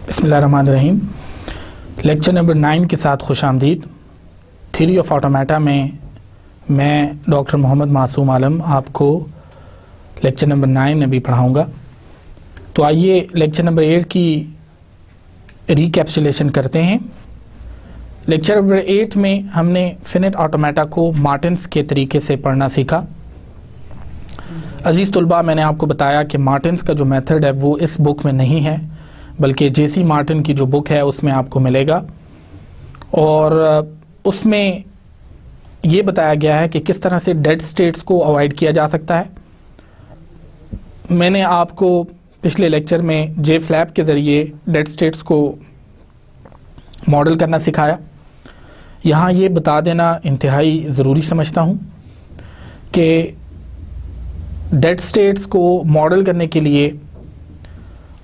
बिस्मिल्लाहिर्रहमानिर्रहीम। Lecture number 9 के साथ खुश आमदीद। थ्योरी ऑफ ऑटोमेटा में मैं डॉक्टर मोहम्मद मासूम आलम आपको लेक्चर नंबर 9 में भी पढ़ाऊँगा। तो आइए लेक्चर नंबर 8 की रिकैप्सुलेशन करते हैं। लेक्चर नंबर 8 में हमने फिनिट ऑटोमेटा को मार्टिन्स के तरीके से पढ़ना सीखा। अजीज़ तुलबा, मैंने आपको बताया कि मार्टिन्स का जो मेथड है वो इस बुक में नहीं है, बल्कि जेसी मार्टिन की जो बुक है उसमें आपको मिलेगा, और उसमें ये बताया गया है कि किस तरह से डेड स्टेट्स को अवॉइड किया जा सकता है। मैंने आपको पिछले लेक्चर में जे फ्लैप के ज़रिए डेड स्टेट्स को मॉडल करना सिखाया। यहाँ ये बता देना इंतहाई ज़रूरी समझता हूँ कि डेड स्टेट्स को मॉडल करने के लिए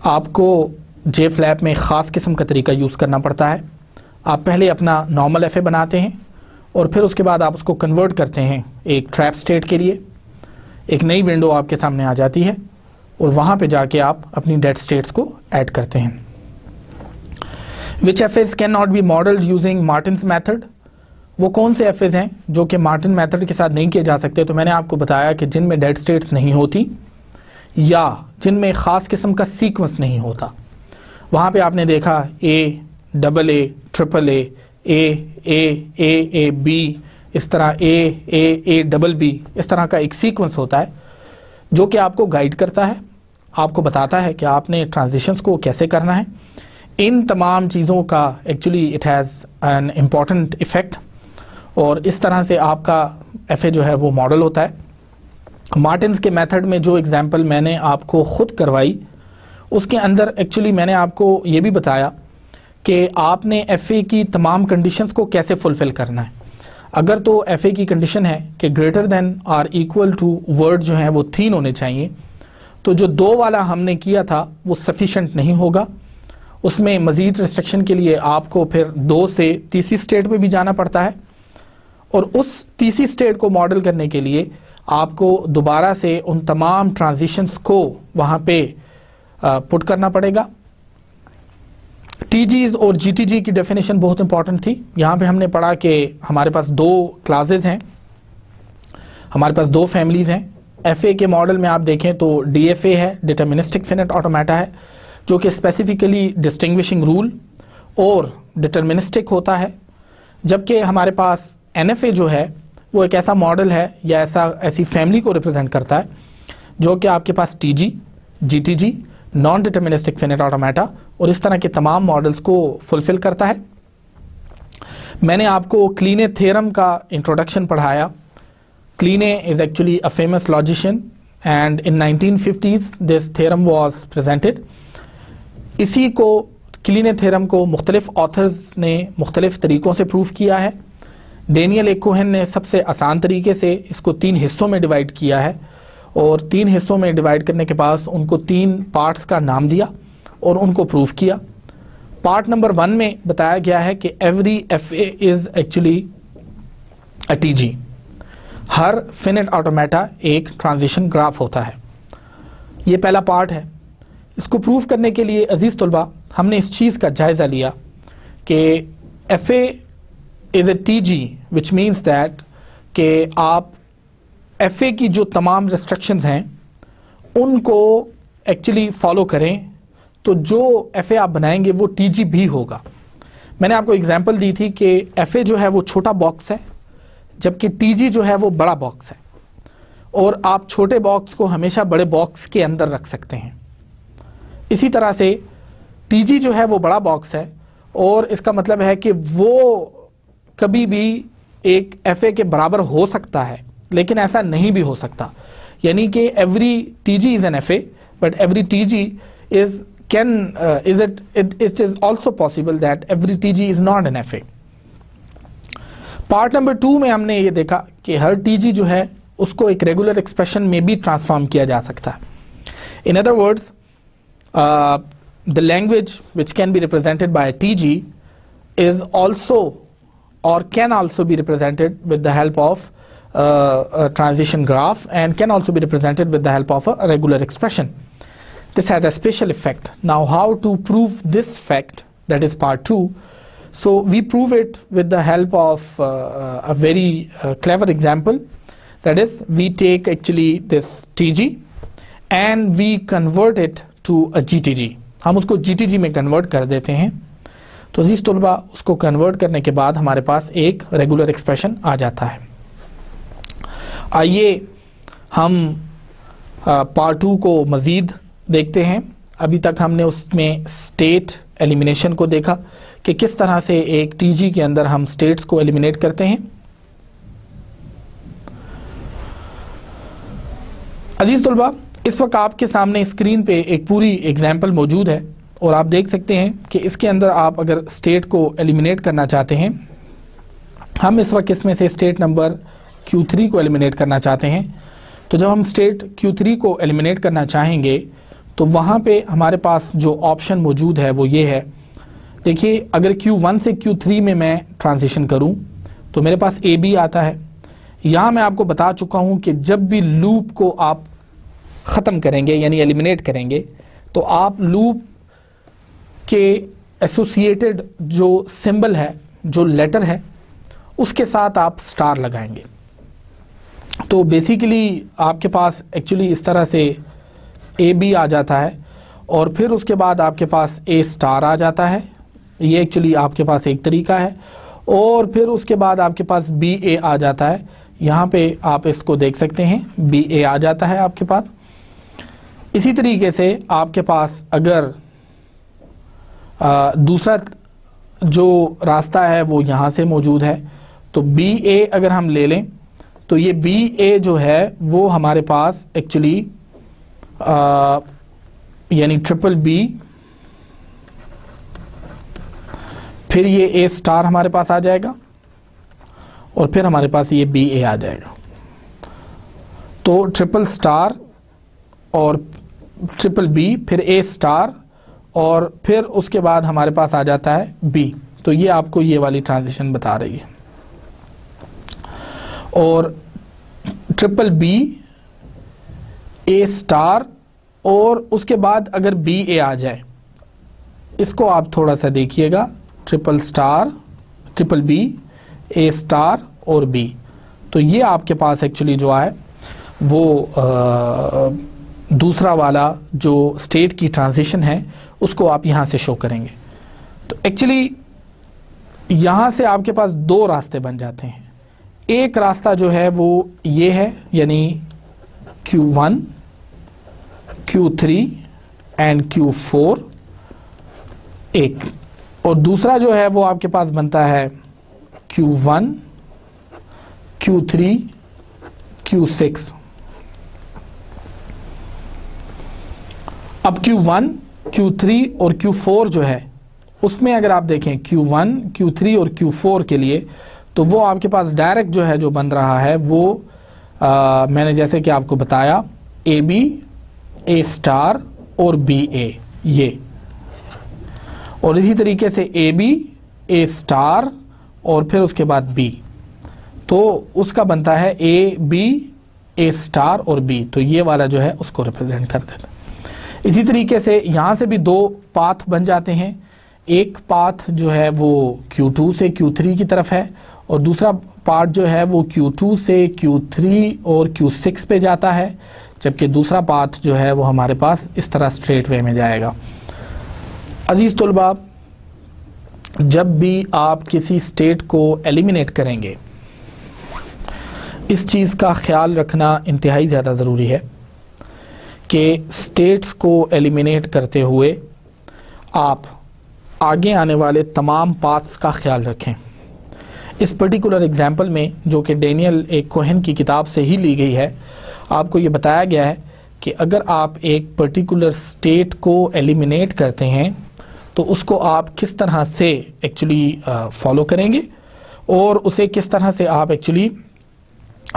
आपको जे फ्लैप में ख़ास किस्म का तरीका यूज़ करना पड़ता है। आप पहले अपना नॉर्मल एफ ए बनाते हैं और फिर उसके बाद आप उसको कन्वर्ट करते हैं एक ट्रैप स्टेट के लिए। एक नई विंडो आपके सामने आ जाती है और वहाँ पे जाके आप अपनी डेड स्टेट्स को ऐड करते हैं। Which F As can not be modelled using Martin's method, वो कौन से एफ एज हैं जो कि मार्टिन मैथड के साथ नहीं किए जा सकते। तो मैंने आपको बताया कि जिनमें डेड स्टेट्स नहीं होती या जिनमें ख़ास किस्म का सीक्वेंस नहीं होता, वहाँ पे आपने देखा A double A triple A B, इस तरह ए डबल बी, इस तरह का एक सीक्वेंस होता है जो कि आपको गाइड करता है, आपको बताता है कि आपने ट्रांजिशंस को कैसे करना है। इन तमाम चीज़ों का actually it has an important effect, और इस तरह से आपका एफ ए जो है वो मॉडल होता है। मार्टिन्स के मेथड में जो एग्जांपल मैंने आपको ख़ुद करवाई उसके अंदर एक्चुअली मैंने आपको ये भी बताया कि आपने एफ ए की तमाम कंडीशंस को कैसे फुलफ़िल करना है। अगर तो एफ ए की कंडीशन है कि ग्रेटर देन और इक्वल टू वर्ड जो हैं वो 3 होने चाहिए, तो जो 2 वाला हमने किया था वो सफिशेंट नहीं होगा। उसमें मज़ीद रिस्ट्रिक्शन के लिए आपको फिर 2 से तीसरी स्टेट पे भी जाना पड़ता है, और उस तीसरी स्टेट को मॉडल करने के लिए आपको दोबारा से उन तमाम ट्रांजिशंस को वहाँ पे पुट करना पड़ेगा। टीजीज और जीटीजी की डेफिनेशन बहुत इंपॉर्टेंट थी। यहाँ पे हमने पढ़ा कि हमारे पास 2 क्लासेस हैं, हमारे पास 2 फैमिलीज़ हैं। एफए के मॉडल में आप देखें तो डीएफए है, डिटर्मिनिस्टिक फिनिट ऑटोमेटा है, जो कि स्पेसिफिकली डिस्टिंग्विशिंग रूल और डिटर्मिनिस्टिक होता है। जबकि हमारे पास एनएफए जो है वो एक ऐसा मॉडल है या ऐसी फैमिली को रिप्रेजेंट करता है जो कि आपके पास TG, GTG, non deterministic finite automata और इस तरह के तमाम मॉडल्स को फुलफिल करता है। मैंने आपको क्लीने थ्योरम का इंट्रोडक्शन पढ़ाया। Kleene is actually a famous logician and in 1950s this theorem was presented. इसी को क्लीने थ्योरम को मुख्तलिफ ऑथर्स ने मुख्तलिफ तरीक़ों से प्रूव किया है। डेनियल ए कोहेन ने सबसे आसान तरीके से इसको 3 हिस्सों में डिवाइड किया है, और 3 हिस्सों में डिवाइड करने के बाद उनको 3 पार्ट्स का नाम दिया और उनको प्रूव किया। पार्ट नंबर 1 में बताया गया है कि every F A is actually a TG. Her finite automata एक ट्रांजिशन ग्राफ होता है। ये पहला पार्ट है। इसको प्रूव करने के लिए अजीज़ तुलबा हमने इस चीज़ का जायज़ा लिया कि F A is a TG, which means that कि आप एफ ए की जो तमाम रिस्ट्रिक्शंस हैं उनको एक्चुअली फॉलो करें, तो जो एफ ए आप बनाएंगे वो टीजी भी होगा। मैंने आपको एग्जांपल दी थी कि एफ ए जो है वो छोटा बॉक्स है, जबकि टीजी जो है वो बड़ा बॉक्स है, और आप छोटे बॉक्स को हमेशा बड़े बॉक्स के अंदर रख सकते हैं। इसी तरह से टीजी जो है वो बड़ा बॉक्स है, और इसका मतलब है कि वो कभी भी एक एफ ए के बराबर हो सकता है, लेकिन ऐसा नहीं भी हो सकता। यानी कि every TG is an F A, but every TG is it is also possible that every TG is not an F A. Part number 2 में हमने ये देखा कि हर टीजी जो है उसको एक रेगुलर एक्सप्रेशन में भी ट्रांसफॉर्म किया जा सकता है। In other words, the language which can be represented bye TG is also or can also be represented with the help of a transition graph and can also be represented with the help of a regular expression. this has a special effect. Now how to prove this fact, that is part 2. So we prove it with the help of a very clever example. That is, we take actually this TG and we convert it to a GTG. हम उसको GTG में convert कर देते हैं. तो अजीज़ तुलबा, उसको convert करने के बाद हमारे पास एक रेगुलर एक्सप्रेशन आ जाता है. आइए हम पार्ट 2 को मज़ीद देखते हैं. अभी तक हमने उसमें स्टेट एलिमिनेशन को देखा कि किस तरह से एक टीजी के अंदर हम स्टेट्स को एलिमिनेट करते हैं. अजीज तुलबा, इस वक्त आपके सामने स्क्रीन पे एक पूरी एग्जाम्पल मौजूद है और आप देख सकते हैं कि इसके अंदर आप अगर स्टेट को एलिमिनेट करना चाहते हैं, हम इस वक्त इसमें से स्टेट नंबर Q3 को एलिमिनेट करना चाहते हैं. तो जब हम स्टेट Q3 को एलिमिनेट करना चाहेंगे तो वहाँ पे हमारे पास जो ऑप्शन मौजूद है वो ये है. देखिए, अगर Q1 से Q3 में मैं ट्रांजिशन करूँ तो मेरे पास AB आता है. यहाँ मैं आपको बता चुका हूँ कि जब भी लूप को आप ख़त्म करेंगे यानी एलिमिनेट करेंगे तो आप लूप के एसोसिएटेड जो सिंबल है, जो लेटर है, उसके साथ आप स्टार लगाएंगे. तो बेसिकली आपके पास एक्चुअली इस तरह से AB आ जाता है और फिर उसके बाद आपके पास A स्टार आ जाता है. ये एक्चुअली आपके पास एक तरीका है. और फिर उसके बाद आपके पास BA आ जाता है. यहाँ पे आप इसको देख सकते हैं, BA आ जाता है आपके पास. इसी तरीके से आपके पास अगर दूसरा जो रास्ता है वो यहाँ से मौजूद है, तो BA अगर हम ले लें तो ये BA जो है वो हमारे पास एक्चुअली यानी ट्रिपल B, फिर ये A स्टार हमारे पास आ जाएगा और फिर हमारे पास ये BA आ जाएगा. तो ट्रिपल स्टार और ट्रिपल B, फिर A स्टार और फिर उसके बाद हमारे पास आ जाता है B. तो ये आपको ये वाली ट्रांजिशन बता रही है. और ट्रिपल B, A स्टार और उसके बाद अगर BA आ जाए, इसको आप थोड़ा सा देखिएगा, triple star, triple B, A star और B. तो ये आपके पास एक्चुअली जो है वो दूसरा वाला जो स्टेट की ट्रांजिशन है उसको आप यहाँ से शो करेंगे. तो एक्चुअली यहाँ से आपके पास दो रास्ते बन जाते हैं. एक रास्ता जो है वो ये है, यानी Q1, Q3 एंड Q4 एक, और दूसरा जो है वो आपके पास बनता है Q1, Q3, Q6. अब Q1, Q3 और Q4 जो है उसमें अगर आप देखें Q1, Q3 और Q4 के लिए, तो वो आपके पास डायरेक्ट जो है जो बन रहा है वो मैंने जैसे कि आपको बताया AB, A स्टार और BA ये, और इसी तरीके से AB, A स्टार और फिर उसके बाद B. तो उसका बनता है AB, A स्टार और B. तो ये वाला जो है उसको रिप्रेजेंट कर देता है. इसी तरीके से यहाँ से भी दो पाथ बन जाते हैं. एक पाथ जो है वो Q2 से Q3 की तरफ है और दूसरा पार्ट जो है वो Q2 से Q3 और Q6 पे जाता है, जबकि दूसरा पाथ जो है वो हमारे पास इस तरह स्ट्रेट वे में जाएगा. अजीज़ तुलबा, जब भी आप किसी स्टेट को एलिमिनेट करेंगे, इस चीज़ का ख्याल रखना इंतहाई ज़्यादा ज़रूरी है कि स्टेट्स को एलिमिनेट करते हुए आप आगे आने वाले तमाम पाथ्स का ख्याल रखें. इस पर्टिकुलर एग्जाम्पल में, जो कि डेनियल एक कोहेन की किताब से ही ली गई है, आपको ये बताया गया है कि अगर आप एक पर्टिकुलर स्टेट को एलिमिनेट करते हैं तो उसको आप किस तरह से एक्चुअली फॉलो करेंगे और उसे किस तरह से आप एक्चुअली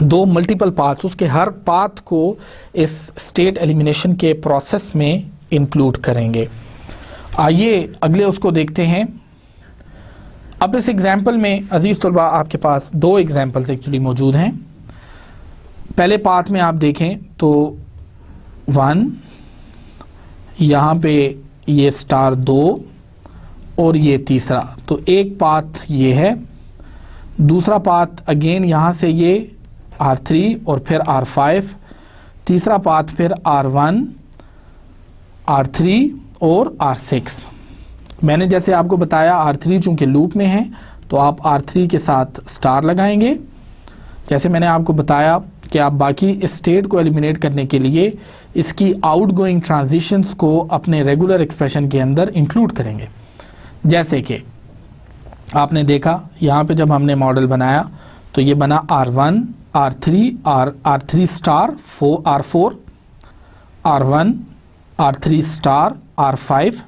दो मल्टीपल पाथ्स, उसके हर पाथ को इस स्टेट एलिमिनेशन के प्रोसेस में इंक्लूड करेंगे. आइए अगले उसको देखते हैं. अब इस एग्जाम्पल में अजीज़ तुलबा आपके पास दो एग्जाम्पल्स एक्चुअली मौजूद हैं. पहले पाथ में आप देखें तो 1, यहाँ पे ये स्टार 2 और ये तीसरा, तो एक पाथ ये है, दूसरा पाथ अगेन यहाँ से ये R3 और फिर R5, तीसरा पाथ फिर R1, R3 और R6। मैंने जैसे आपको बताया R3 चूंकि लूप में है तो आप R3 के साथ स्टार लगाएंगे। जैसे मैंने आपको बताया कि आप बाकी स्टेट को एलिमिनेट करने के लिए इसकी आउटगोइंग ट्रांजिशंस को अपने रेगुलर एक्सप्रेशन के अंदर इंक्लूड करेंगे। जैसे कि आपने देखा यहाँ पे जब हमने मॉडल बनाया तो ये बना R1, R3, R3 star R4, R1, R3 star R5,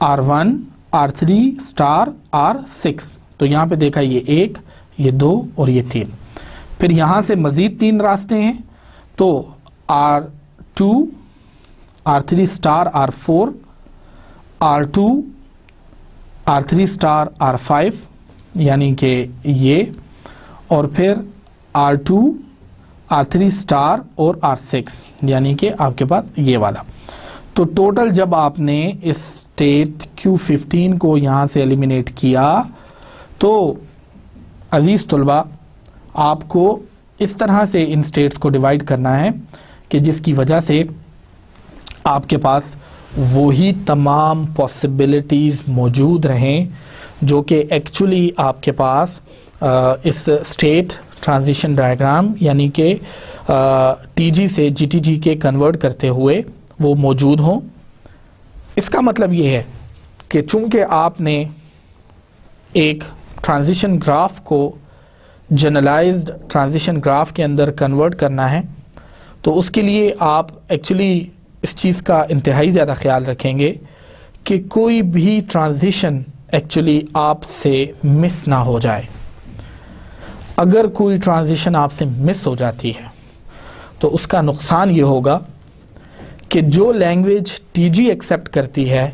R1, R3 star R6। तो यहाँ पे देखा ये 1, ये 2 और ये 3। फिर यहाँ से मज़ीद 3 रास्ते हैं, तो R2, R3 star R4, R2, R3 star R5 यानी कि ये, और फिर R2, R3 स्टार और R6 यानी कि आपके पास ये वाला। तो टोटल जब आपने इस स्टेट Q15 को यहाँ से एलिमिनेट किया तो अजीज़ तुलबा आपको इस तरह से इन स्टेट्स को डिवाइड करना है कि जिसकी वजह से आपके पास वही तमाम पॉसिबिलिटीज़ मौजूद रहें जो कि एक्चुअली आपके पास इस स्टेट ट्रांजिशन डायग्राम यानी कि TG से GTG के कन्वर्ट करते हुए वो मौजूद हों। इसका मतलब ये है कि चूंकि आपने एक ट्रांजिशन ग्राफ को जनरलाइज्ड ट्रांजिशन ग्राफ के अंदर कन्वर्ट करना है तो उसके लिए आप एक्चुअली इस चीज़ का इंतहाई ज़्यादा ख्याल रखेंगे कि कोई भी ट्रांजिशन एक्चुअली आपसे मिस ना हो जाए। अगर कोई ट्रांजिशन आपसे मिस हो जाती है तो उसका नुकसान ये होगा कि जो लैंग्वेज TG एक्सेप्ट करती है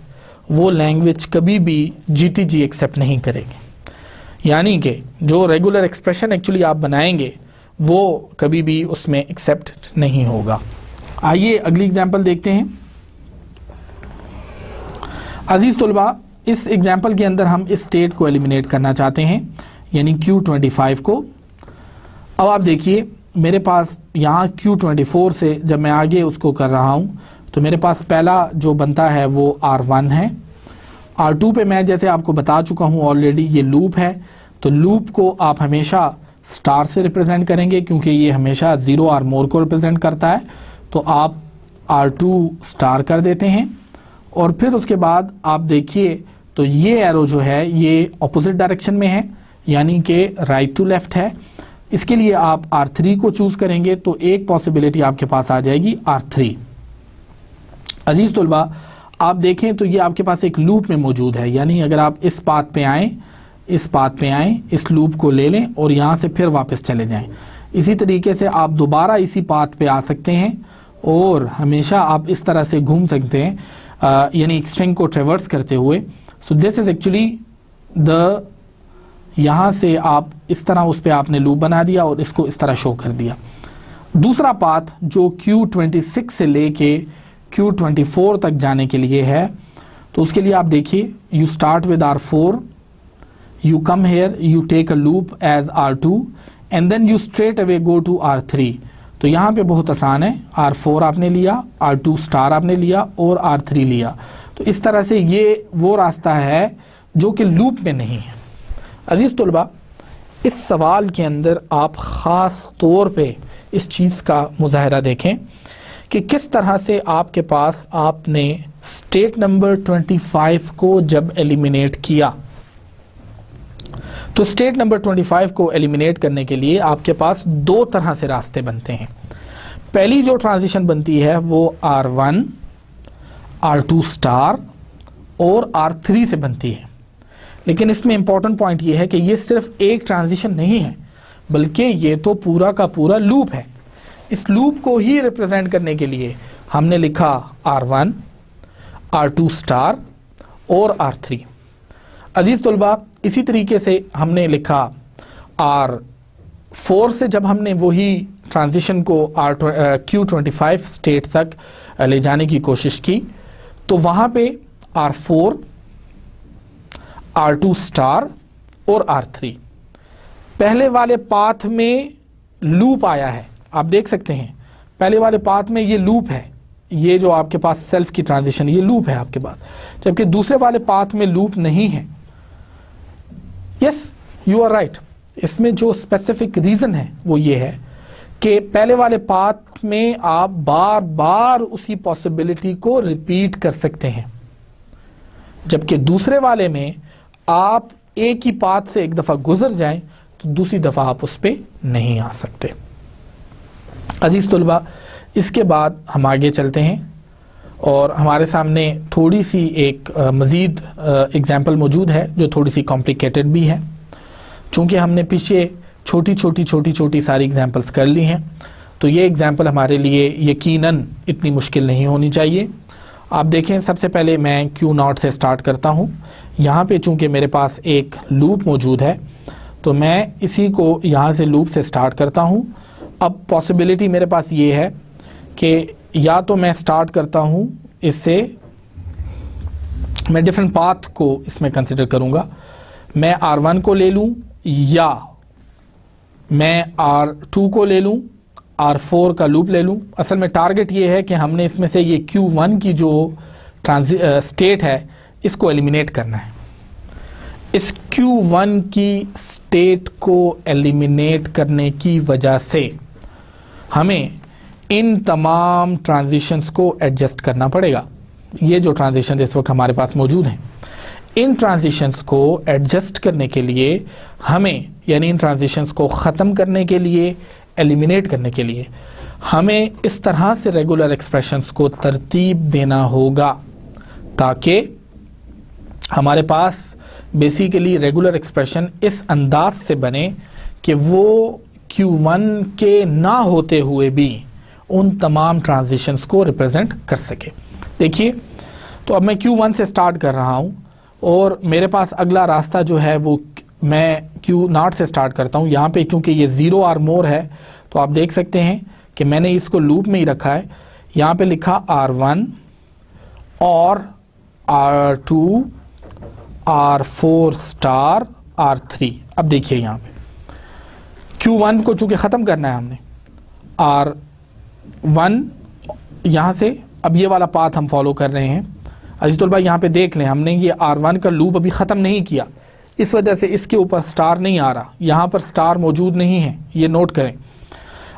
वो लैंग्वेज कभी भी GTG एक्सेप्ट नहीं करेगी, यानी कि जो रेगुलर एक्सप्रेशन एक्चुअली आप बनाएंगे वो कभी भी उसमें एक्सेप्ट नहीं होगा। आइए अगली एग्जांपल देखते हैं। अजीज तुलबा, इस एग्जांपल के अंदर हम इस स्टेट को एलिमिनेट करना चाहते हैं यानी Q25 को। अब आप देखिए मेरे पास यहाँ Q24 से जब मैं आगे उसको कर रहा हूँ तो मेरे पास पहला जो बनता है वो R1 है। R2 पे मैं जैसे आपको बता चुका हूँ ऑलरेडी ये लूप है, तो लूप को आप हमेशा स्टार से रिप्रेजेंट करेंगे क्योंकि ये हमेशा 0 और मोर को रिप्रेजेंट करता है। तो आप R2 स्टार कर देते हैं और फिर उसके बाद आप देखिए तो ये एरो जो है ये ऑपोजिट डायरेक्शन में है यानी कि राइट टू लेफ्ट है। इसके लिए आप R3 को चूज करेंगे तो एक पॉसिबिलिटी आपके पास आ जाएगी R3। अजीज तुलबा, आप देखें तो ये आपके पास एक लूप में मौजूद है, यानी अगर आप इस पाथ पे आएँ, इस पाथ पे आएँ, इस लूप को ले लें और यहाँ से फिर वापस चले जाएं। इसी तरीके से आप दोबारा इसी पाथ पे आ सकते हैं और हमेशा आप इस तरह से घूम सकते हैं, यानी एक स्ट्रिंग को ट्रेवर्स करते हुए। So this is actually the, यहाँ से आप इस तरह उस पर आपने लूप बना दिया और इसको इस तरह शो कर दिया। दूसरा पाथ जो Q26 से लेके Q24 तक जाने के लिए है, तो उसके लिए आप देखिए you start with R4, you come here, you take a loop as R2 and then you straight away go to R3। तो यहाँ पे बहुत आसान है, R4 आपने लिया, R2 स्टार आपने लिया और R3 लिया। तो इस तरह से ये वो रास्ता है जो कि लूप में नहीं है। अजीज तुलबा, इस सवाल के अंदर आप ख़ास तौर पे इस चीज़ का मुजाहरा देखें कि किस तरह से आपके पास आपने स्टेट नंबर 25 को जब एलिमिनेट किया। तो स्टेट नंबर 25 को एलिमिनेट करने के लिए आपके पास दो तरह से रास्ते बनते हैं। पहली जो ट्रांजिशन बनती है वो R1, R2 स्टार और R3 से बनती है। लेकिन इसमें इंपॉर्टेंट पॉइंट ये है कि ये सिर्फ एक ट्रांजिशन नहीं है, बल्कि ये तो पूरा का पूरा लूप है। इस लूप को ही रिप्रेजेंट करने के लिए हमने लिखा R1, R2 स्टार और R3। अजीज तुलबा, इसी तरीके से हमने लिखा R4 से जब हमने वही ट्रांजिशन को Q25 स्टेट तक ले जाने की कोशिश की तो वहां पे R4, R2 स्टार और R3 पहले वाले पाथ में लूप आया है। आप देख सकते हैं पहले वाले पाथ में ये लूप है, ये जो आपके पास सेल्फ की ट्रांजिशन ये लूप है आपके पास, जबकि दूसरे वाले पाथ में लूप नहीं है। Yes, you are right. इसमें जो स्पेसिफिक रीजन है वो ये है कि पहले वाले पाथ में आप बार बार उसी पॉसिबिलिटी को रिपीट कर सकते हैं, जबकि दूसरे वाले में आप एक ही पाथ से एक दफा गुजर जाएं तो दूसरी दफा आप उस पर नहीं आ सकते। अजीज तुलबा, इसके बाद हम आगे चलते हैं और हमारे सामने थोड़ी सी एक मज़ीद एग्जाम्पल मौजूद है जो थोड़ी सी कॉम्प्लिकेटेड भी है। चूँकि हमने पीछे छोटी छोटी सारी एग्जाम्पल्स कर ली हैं, तो ये एग्जाम्पल हमारे लिए यकीनन इतनी मुश्किल नहीं होनी चाहिए। आप देखें, सबसे पहले मैं Q0 से स्टार्ट करता हूँ। यहाँ पे चूँकि मेरे पास एक लूप मौजूद है तो मैं इसी को यहाँ से लूप से स्टार्ट करता हूँ। अब पॉसिबिलिटी मेरे पास ये है कि या तो मैं स्टार्ट करता हूँ इससे, मैं डिफरेंट पाथ को इसमें कंसिडर करूँगा, मैं R1 को ले लूँ या मैं R2 को ले लूँ, R4 का लूप ले लूँ। असल में टारगेट ये है कि हमने इसमें से ये Q1 की जो स्टेट है इसको एलिमिनेट करना है। इस Q1 की स्टेट को एलिमिनेट करने की वजह से हमें इन तमाम ट्रांजिशंस को एडजस्ट करना पड़ेगा। ये जो ट्रांजिशन इस वक्त हमारे पास मौजूद हैं, इन ट्रांजिशंस को एडजस्ट करने के लिए हमें, यानी इन ट्रांजिशंस को ख़त्म करने के लिए, एलिमिनेट करने के लिए हमें इस तरह से रेगुलर एक्सप्रेशंस को तरतीब देना होगा ताकि हमारे पास बेसिकली रेगुलर एक्सप्रेशन इस अंदाज से बने कि वो Q1 के ना होते हुए भी उन तमाम ट्रांजिशंस को रिप्रेजेंट कर सके। देखिए, तो अब मैं Q1 से स्टार्ट कर रहा हूँ और मेरे पास अगला रास्ता जो है वो मैं Q0 से स्टार्ट करता हूँ। यहाँ पे चूँकि ये 0 और मोर है तो आप देख सकते हैं कि मैंने इसको लूप में ही रखा है। यहाँ पे लिखा R1 और R2, R4 स्टार, R3। अब देखिए यहाँ पे Q1 को चूँकि ख़त्म करना है हमने, R1 यहाँ से, अब ये वाला पाथ हम फॉलो कर रहे हैं। अजीज़ तलबा, यहाँ पे देख लें, हमने ये R1 का लूप अभी ख़त्म नहीं किया, इस वजह से इसके ऊपर स्टार नहीं आ रहा, यहाँ पर स्टार मौजूद नहीं है, ये नोट करें।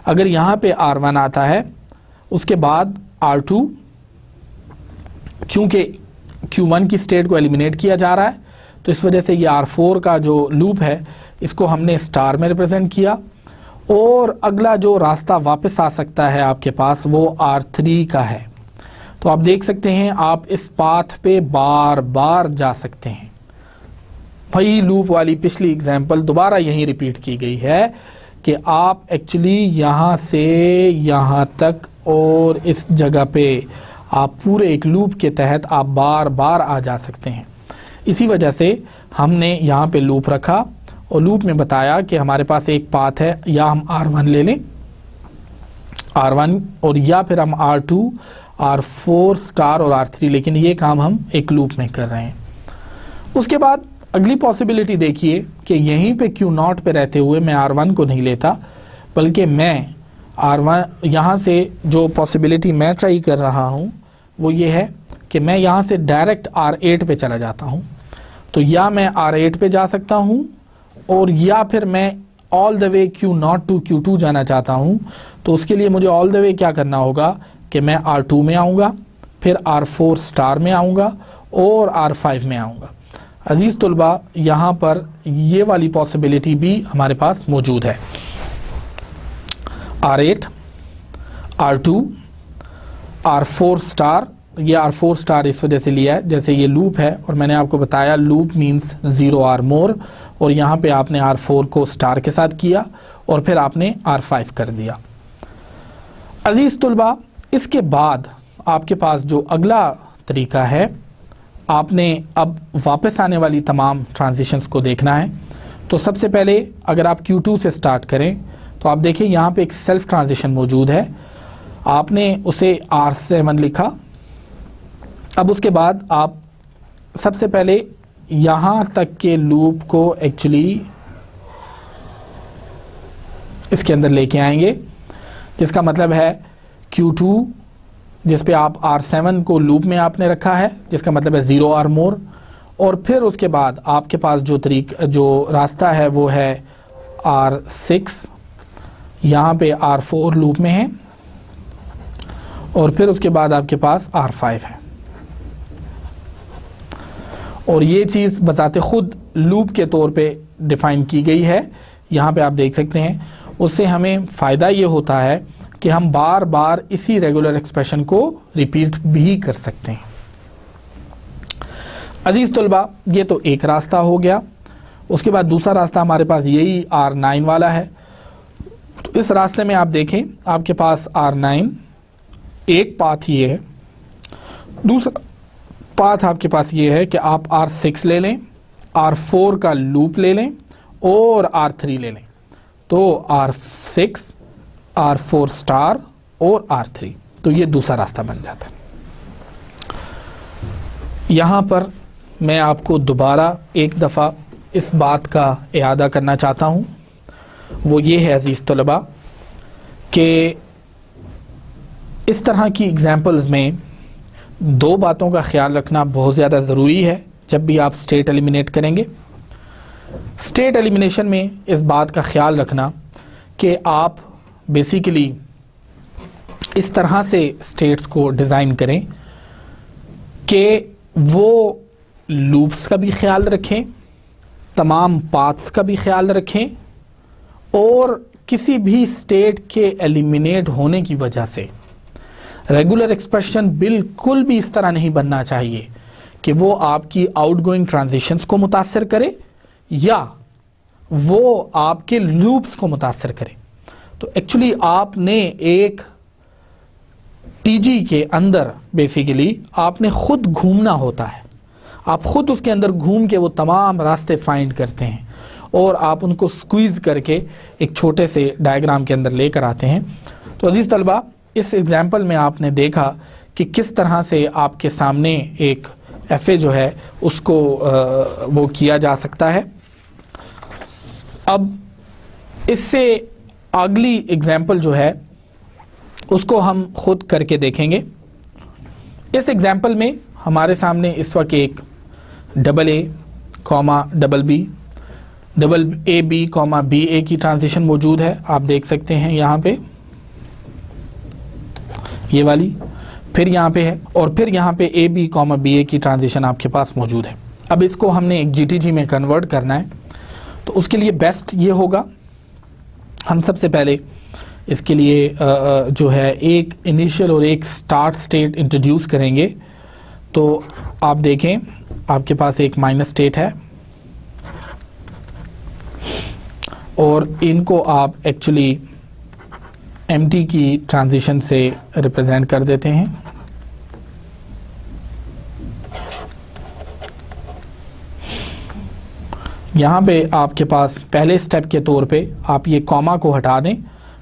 अगर यहाँ पे R1 आता है उसके बाद R2, क्योंकि Q1 की स्टेट को एलिमिनेट किया जा रहा है तो इस वजह से ये R4 का जो लूप है इसको हमने स्टार में रिप्रेजेंट किया, और अगला जो रास्ता वापस आ सकता है आपके पास वो R3 का है। तो आप देख सकते हैं आप इस पाथ पे बार बार जा सकते हैं। वही लूप वाली पिछली एग्जांपल दोबारा यहीं रिपीट की गई है कि आप एक्चुअली यहाँ से यहाँ तक और इस जगह पे आप पूरे एक लूप के तहत आप बार बार आ जा सकते हैं। इसी वजह से हमने यहाँ पे लूप रखा और लूप में बताया कि हमारे पास एक पाथ है, या हम R1 ले लें, R1, और या फिर हम R2, R4 स्टार और R3, लेकिन ये काम हम एक लूप में कर रहे हैं। उसके बाद अगली पॉसिबिलिटी देखिए कि यहीं पे Q0 पे रहते हुए मैं R1 को नहीं लेता, बल्कि मैं R1 यहाँ से जो पॉसिबिलिटी मैं ट्राई कर रहा हूँ वो ये है कि मैं यहाँ से डायरेक्ट R8 पे चला जाता हूँ। तो या मैं R8 पे जा सकता हूँ, और या फिर मैं all the way Q0 to Q2 जाना चाहता हूँ, तो उसके लिए मुझे ऑल द वे क्या करना होगा कि मैं R2 में आऊँगा, फिर R4 स्टार में आऊँगा और R5 में आऊँगा। अजीज़ तुलबा, यहाँ पर ये वाली पॉसिबिलिटी भी हमारे पास मौजूद है। R8, R2, R4 स्टार, ये R4 स्टार इस वजह से लिया है जैसे ये लूप है, और मैंने आपको बताया लूप मीन्स 0 और मोर, और यहाँ पे आपने R4 को स्टार के साथ किया और फिर आपने R5 कर दिया। अजीज़ तुलबा, इसके बाद आपके पास जो अगला तरीका है, आपने अब वापस आने वाली तमाम ट्रांजिशंस को देखना है। तो सबसे पहले अगर आप Q2 से स्टार्ट करें तो आप देखिए यहाँ पे एक सेल्फ ट्रांजिशन मौजूद है, आपने उसे R7 लिखा, अब उसके बाद आप सबसे पहले यहाँ तक के लूप को एक्चुअली इसके अंदर लेके आएंगे, जिसका मतलब है Q2 जिस पे आप R7 को लूप में आपने रखा है, जिसका मतलब है 0 और मोर, और फिर उसके बाद आपके पास जो रास्ता है वो है R6, यहाँ पे R4 लूप में है, और फिर उसके बाद आपके पास R5 है। और ये चीज़ बजाते खुद लूप के तौर पे डिफाइन की गई है, यहाँ पे आप देख सकते हैं। उससे हमें फ़ायदा ये होता है कि हम बार बार इसी रेगुलर एक्सप्रेशन को रिपीट भी कर सकते हैं। अजीज़ तलबा, ये तो एक रास्ता हो गया। उसके बाद दूसरा रास्ता हमारे पास यही R9 वाला है। तो इस रास्ते में आप देखें, आपके पास R9 एक पाथ ये है, दूसरा पाथ आपके पास ये है कि आप R6 ले लें, R4 का लूप ले लें और R3 ले लें। तो R6, R4 स्टार और R3, तो ये दूसरा रास्ता बन जाता है। यहाँ पर मैं आपको दोबारा एक दफ़ा इस बात का इआदा करना चाहता हूँ, वो ये है अजीज़ तलबा कि इस तरह की एग्जाम्पल्स में दो बातों का ख्याल रखना बहुत ज़्यादा ज़रूरी है जब भी आप स्टेट एलिमिनेट करेंगे। स्टेट एलिमिनेशन में इस बात का ख्याल रखना कि आप बेसिकली इस तरह से स्टेट्स को डिज़ाइन करें कि वो लूप्स का भी ख्याल रखें, तमाम पाथ्स का भी ख्याल रखें, और किसी भी स्टेट के एलिमिनेट होने की वजह से रेगुलर एक्सप्रेशन बिल्कुल भी इस तरह नहीं बनना चाहिए कि वो आपकी आउटगोइंग ट्रांजिशंस को मुतासर करे या वो आपके लूप्स को मुतासर करे। तो एक्चुअली आपने एक टीजी के अंदर बेसिकली आपने खुद घूमना होता है, आप खुद उसके अंदर घूम के वो तमाम रास्ते फाइंड करते हैं और आप उनको स्क्वीज़ करके एक छोटे से डायग्राम के अंदर लेकर आते हैं। तो अजीज़ तलबा, इस एग्जाम्पल में आपने देखा कि किस तरह से आपके सामने एक एफए जो है उसको वो किया जा सकता है। अब इससे अगली एग्जाम्पल जो है उसको हम खुद करके देखेंगे। इस एग्जाम्पल में हमारे सामने इस वक्त एक AA, BB, AB, BA की ट्रांजिशन मौजूद है। आप देख सकते हैं यहाँ पे ये वाली, फिर यहाँ पे है, और फिर यहाँ पे AB, BA की ट्रांजिशन आपके पास मौजूद है। अब इसको हमने एक GTG में कन्वर्ट करना है, तो उसके लिए बेस्ट ये होगा, हम सबसे पहले इसके लिए जो है एक इनिशियल और एक स्टार्ट स्टेट इंट्रोड्यूस करेंगे। तो आप देखें, आपके पास एक माइनस स्टेट है और इनको आप एक्चुअली एम्प्टी की ट्रांजिशन से रिप्रेजेंट कर देते हैं। यहाँ पे आपके पास पहले स्टेप के तौर पे आप ये कॉमा को हटा दें।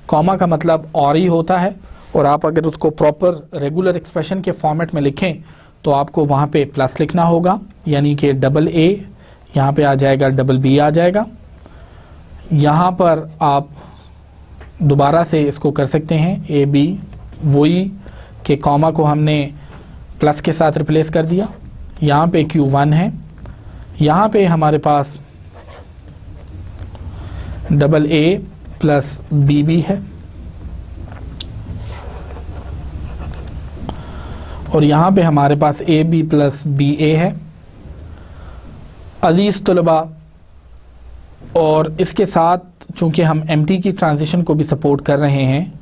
कॉमा का मतलब और ही होता है, और आप अगर उसको प्रॉपर रेगुलर एक्सप्रेशन के फॉर्मेट में लिखें तो आपको वहाँ पे प्लस लिखना होगा, यानी कि AA यहाँ पे आ जाएगा, BB आ जाएगा। यहाँ पर आप दोबारा से इसको कर सकते हैं AB, वही के कॉमा को हमने प्लस के साथ रिप्लेस कर दिया। यहाँ पे Q1 है, यहाँ पे हमारे पास AA प्लस BB है, और यहाँ पे हमारे पास AB प्लस BA है। अजीज़ तलबा, और इसके साथ चूँकि हम एम्प्टी की ट्रांजिशन को भी सपोर्ट कर रहे हैं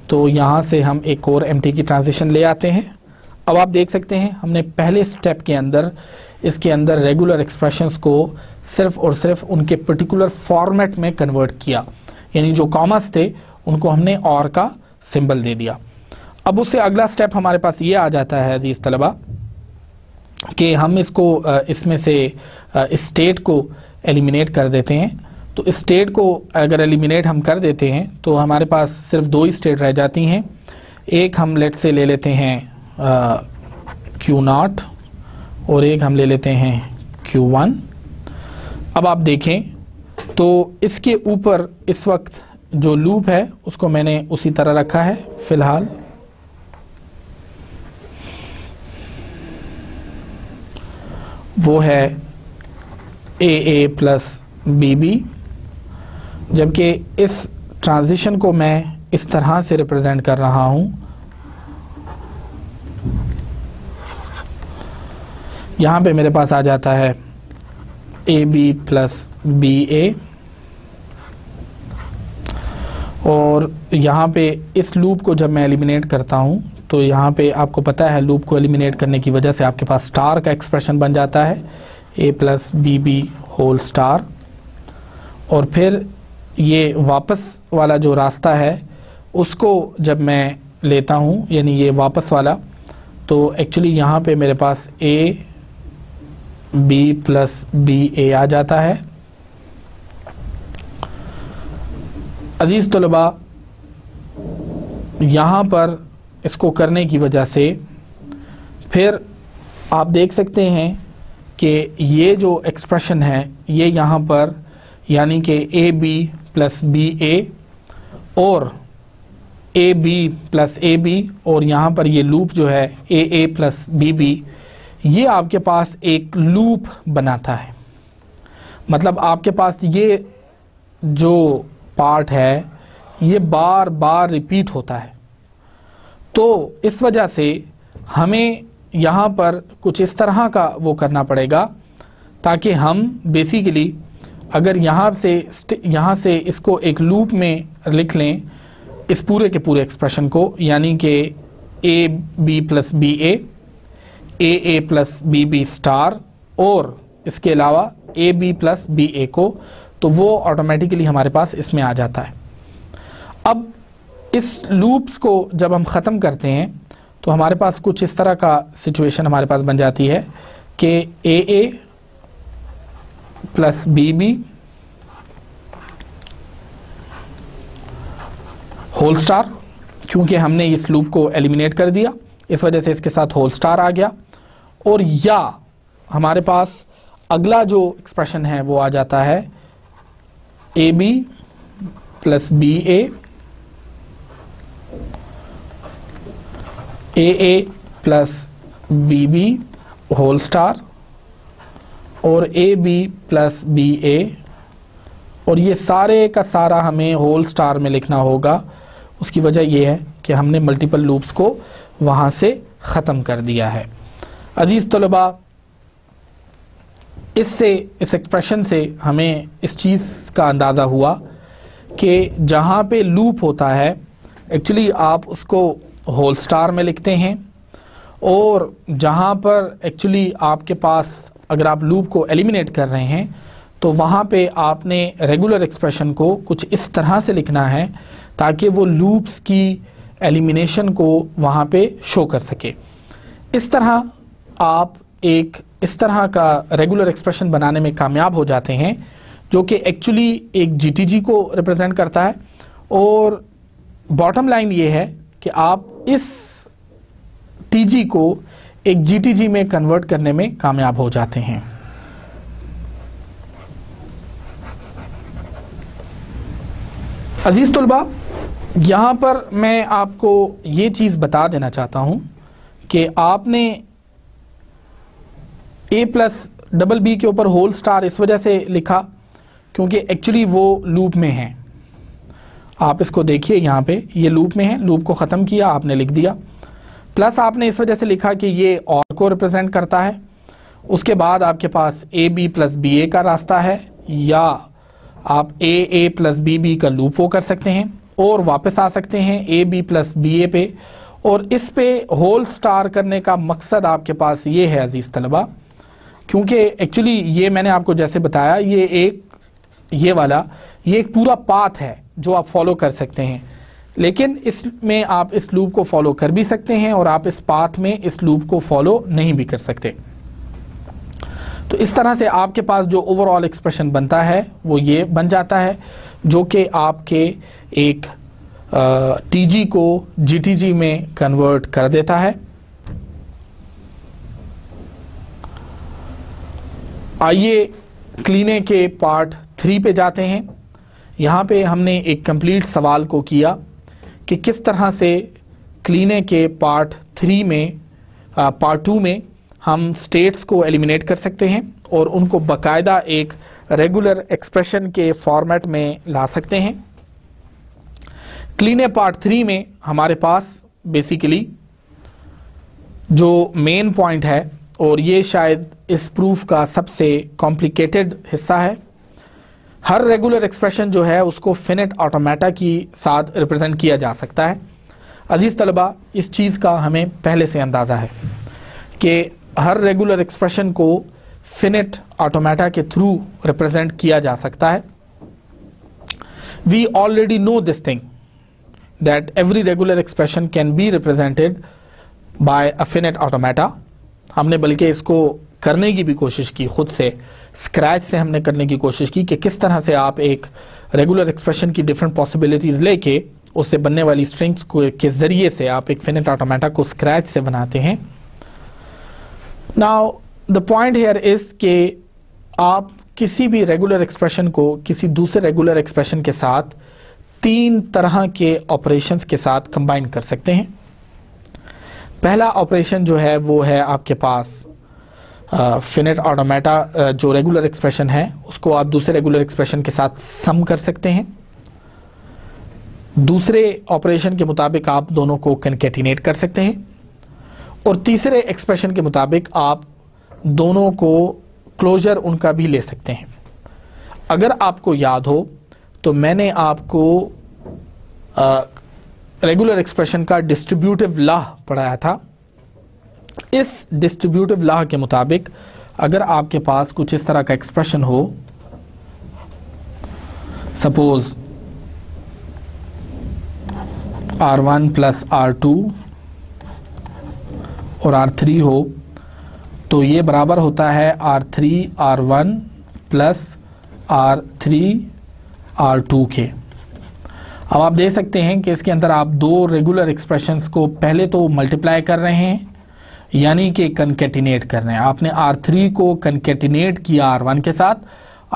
तो यहाँ से हम एक और एम्प्टी की ट्रांजिशन ले आते हैं। अब आप देख सकते हैं हमने पहले स्टेप के अंदर इसके अंदर रेगुलर एक्सप्रेशंस को सिर्फ और सिर्फ उनके पर्टिकुलर फॉर्मेट में कन्वर्ट किया, यानी जो कॉमर्स थे उनको हमने और का सिंबल दे दिया। अब उससे अगला स्टेप हमारे पास ये आ जाता है अजीज़ तलबा कि हम इसको इसमें से स्टेट को एलिमिनेट कर देते हैं। तो स्टेट को अगर एलिमिनेट हम कर देते हैं तो हमारे पास सिर्फ दो ही स्टेट रह जाती हैं। एक हम लेट से ले लेते हैं Q0 और एक हम ले लेते हैं Q1। अब आप देखें तो इसके ऊपर इस वक्त जो लूप है उसको मैंने उसी तरह रखा है फिलहाल। वो है AA प्लस BB, जबकि इस ट्रांजिशन को मैं इस तरह से रिप्रेजेंट कर रहा हूं। यहां पे मेरे पास आ जाता है AB प्लस BA, और यहाँ पे इस लूप को जब मैं एलिमिनेट करता हूँ तो यहाँ पे आपको पता है लूप को एलिमिनेट करने की वजह से आपके पास स्टार का एक्सप्रेशन बन जाता है A plus BB whole star. और फिर ये वापस वाला जो रास्ता है उसको जब मैं लेता हूँ, यानी ये वापस वाला, तो एक्चुअली यहाँ पे मेरे पास AB प्लस BA आ जाता है। अजीज़ तलबा, यहाँ पर इसको करने की वजह से फिर आप देख सकते हैं कि ये जो एक्सप्रेशन है ये यहाँ पर यानी कि AB प्लस BA और AB प्लस AB और यहाँ पर ये लूप जो है AA प्लस BB, ये आपके पास एक लूप बनाता है। मतलब आपके पास ये जो पार्ट है ये बार बार रिपीट होता है। तो इस वजह से हमें यहाँ पर कुछ इस तरह का वो करना पड़ेगा ताकि हम बेसिकली अगर यहाँ से इसको एक लूप में लिख लें इस पूरे के पूरे एक्सप्रेशन को, यानी कि AB plus BA, AA plus BB star और इसके अलावा AB प्लस BA को, तो वो ऑटोमेटिकली हमारे पास इसमें आ जाता है। अब इस लूप्स को जब हम ख़त्म करते हैं तो हमारे पास कुछ इस तरह का सिचुएशन हमारे पास बन जाती है कि AA plus BB whole star, क्योंकि हमने इस लूप को एलिमिनेट कर दिया इस वजह से इसके साथ होल स्टार आ गया। और या हमारे पास अगला जो एक्सप्रेशन है वो आ जाता है AB plus BA, AA plus BB whole star और AB प्लस BA, और ये सारे का सारा हमें होल स्टार में लिखना होगा। उसकी वजह यह है कि हमने मल्टीपल लूप्स को वहाँ से ख़त्म कर दिया है। अजीज़ तलबा, इस एक्सप्रेशन से हमें इस चीज़ का अंदाज़ा हुआ कि जहाँ पे लूप होता है एक्चुअली आप उसको होल स्टार में लिखते हैं, और जहाँ पर एक्चुअली आपके पास अगर आप लूप को एलिमिनेट कर रहे हैं तो वहाँ पे आपने रेगुलर एक्सप्रेशन को कुछ इस तरह से लिखना है ताकि वो लूप्स की एलिमिनेशन को वहाँ पे शो कर सके। इस तरह आप एक इस तरह का रेगुलर एक्सप्रेशन बनाने में कामयाब हो जाते हैं जो कि एक्चुअली एक GTG को रिप्रेजेंट करता है। और बॉटम लाइन ये है कि आप इस TG को एक GTG में कन्वर्ट करने में कामयाब हो जाते हैं। अजीज़ तलबा, यहाँ पर मैं आपको ये चीज़ बता देना चाहता हूँ कि आपने A प्लस डबल B के ऊपर होल स्टार इस वजह से लिखा क्योंकि एक्चुअली वो लूप में है। आप इसको देखिए, यहाँ पे ये लूप में है, लूप को ख़त्म किया आपने लिख दिया, प्लस आपने इस वजह से लिखा कि ये और को रिप्रेजेंट करता है। उसके बाद आपके पास AB प्लस BA का रास्ता है, या आप AA प्लस BB का लूप वो कर सकते हैं और वापस आ सकते हैं AB प्लस BA पे। और इस पे होल स्टार करने का मकसद आपके पास ये है अजीज़ तलबा, क्योंकि एक्चुअली ये मैंने आपको जैसे बताया ये एक पूरा पाथ है जो आप फॉलो कर सकते हैं, लेकिन इसमें आप इस लूप को फॉलो कर भी सकते हैं और आप इस पाथ में इस लूप को फॉलो नहीं भी कर सकते। तो इस तरह से आपके पास जो ओवरऑल एक्सप्रेशन बनता है वो ये बन जाता है जो कि आपके एक TG को GTG में कन्वर्ट कर देता है। आइए क्लीने के पार्ट 3 पे जाते हैं। यहाँ पे हमने एक कंप्लीट सवाल को किया कि किस तरह से क्लीने के पार्ट 2 में हम स्टेट्स को एलिमिनेट कर सकते हैं और उनको बाकायदा एक रेगुलर एक्सप्रेशन के फॉर्मेट में ला सकते हैं। क्लीने पार्ट 3 में हमारे पास बेसिकली जो मेन पॉइंट है, और ये शायद इस प्रूफ का सबसे कॉम्प्लिकेटेड हिस्सा है, हर रेगुलर एक्सप्रेशन जो है उसको फिनिट ऑटोमेटा की साथ रिप्रेजेंट किया जा सकता है। अजीज़ तलबा, इस चीज़ का हमें पहले से अंदाज़ा है कि हर रेगुलर एक्सप्रेशन को फिनिट ऑटोमेटा के थ्रू रिप्रेजेंट किया जा सकता है। We already know this thing that every regular expression can be represented by a finite automata. हमने बल्कि इसको करने की भी कोशिश की, खुद से स्क्रैच से हमने करने की कोशिश की कि किस तरह से आप एक रेगुलर एक्सप्रेशन की डिफरेंट पॉसिबिलिटीज़ लेके उससे बनने वाली स्ट्रिंग्स के ज़रिए से आप एक फिनिट ऑटोमेटा को स्क्रैच से बनाते हैं। Now the point here is कि आप किसी भी रेगुलर एक्सप्रेशन को किसी दूसरे रेगुलर एक्सप्रेशन के साथ 3 तरह के ऑपरेशंस के साथ कंबाइन कर सकते हैं। पहला ऑपरेशन जो है वो है आपके पास फिनिट ऑटोमेटा जो रेगुलर एक्सप्रेशन है उसको आप दूसरे रेगुलर एक्सप्रेशन के साथ सम कर सकते हैं। दूसरे ऑपरेशन के मुताबिक आप दोनों को कनकैटिनेट कर सकते हैं, और तीसरे एक्सप्रेशन के मुताबिक आप दोनों को क्लोजर उनका भी ले सकते हैं। अगर आपको याद हो तो मैंने आपको रेगुलर एक्सप्रेशन का डिस्ट्रीब्यूटिव लॉ पढ़ाया था। इस डिस्ट्रीब्यूटिव लॉ के मुताबिक अगर आपके पास कुछ इस तरह का एक्सप्रेशन हो, सपोज R1 प्लस R2 और R3 हो, तो ये बराबर होता है R3 R1 plus R3 R2 के। अब आप देख सकते हैं कि इसके अंदर आप 2 रेगुलर एक्सप्रेशंस को पहले तो मल्टीप्लाई कर रहे हैं, यानी कि कनकैटिनेट कर रहे हैं। आपने R3 को कनकैटिनेट किया R1 के साथ,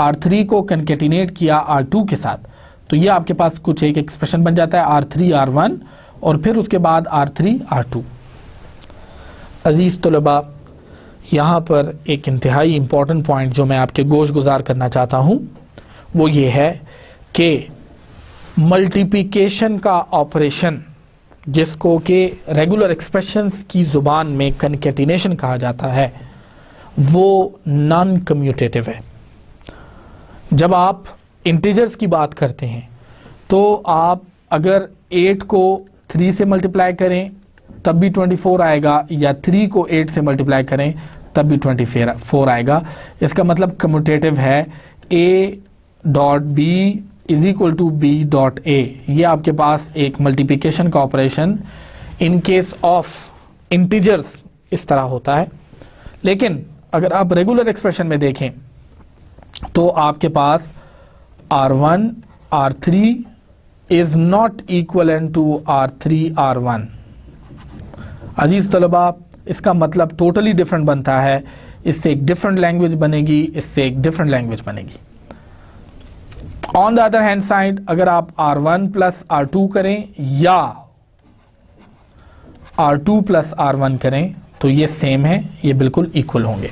R3 को कनकैटिनेट किया R2 के साथ, तो ये आपके पास कुछ एक एक्सप्रेशन बन जाता है R3 R1 और फिर उसके बाद R3 R2। अजीज़ तलबा, यहाँ पर एक इंतहाई इम्पॉर्टेंट पॉइंट जो मैं आपके गोश गुजार करना चाहता हूँ वो ये है कि मल्टीप्लिकेशन का ऑपरेशन, जिसको कि रेगुलर एक्सप्रेशंस की ज़ुबान में कनकैटिनेशन कहा जाता है, वो नॉन कम्यूटेटिव है। जब आप इंटीजर्स की बात करते हैं तो आप अगर 8 को 3 से मल्टीप्लाई करें तब भी 24 आएगा, या 3 को 8 से मल्टीप्लाई करें तब भी 24 आएगा। इसका मतलब कम्यूटेटिव है a dot b is equal to b dot a। ये आपके पास एक मल्टीप्लिकेशन का operation in case of integers इस तरह होता है। लेकिन अगर आप रेगुलर एक्सप्रेशन में देखें तो आपके पास R1 R3 is not equal to R3 R1। अजीज तलबा, इसका मतलब टोटली डिफरेंट बनता है। इससे एक डिफरेंट लैंग्वेज बनेगी, इससे एक डिफरेंट लैंग्वेज बनेगी। On the other hand side, अगर आप R1 प्लस R2 करें या R2 प्लस R1 करें तो ये सेम है, ये बिल्कुल इक्वल होंगे।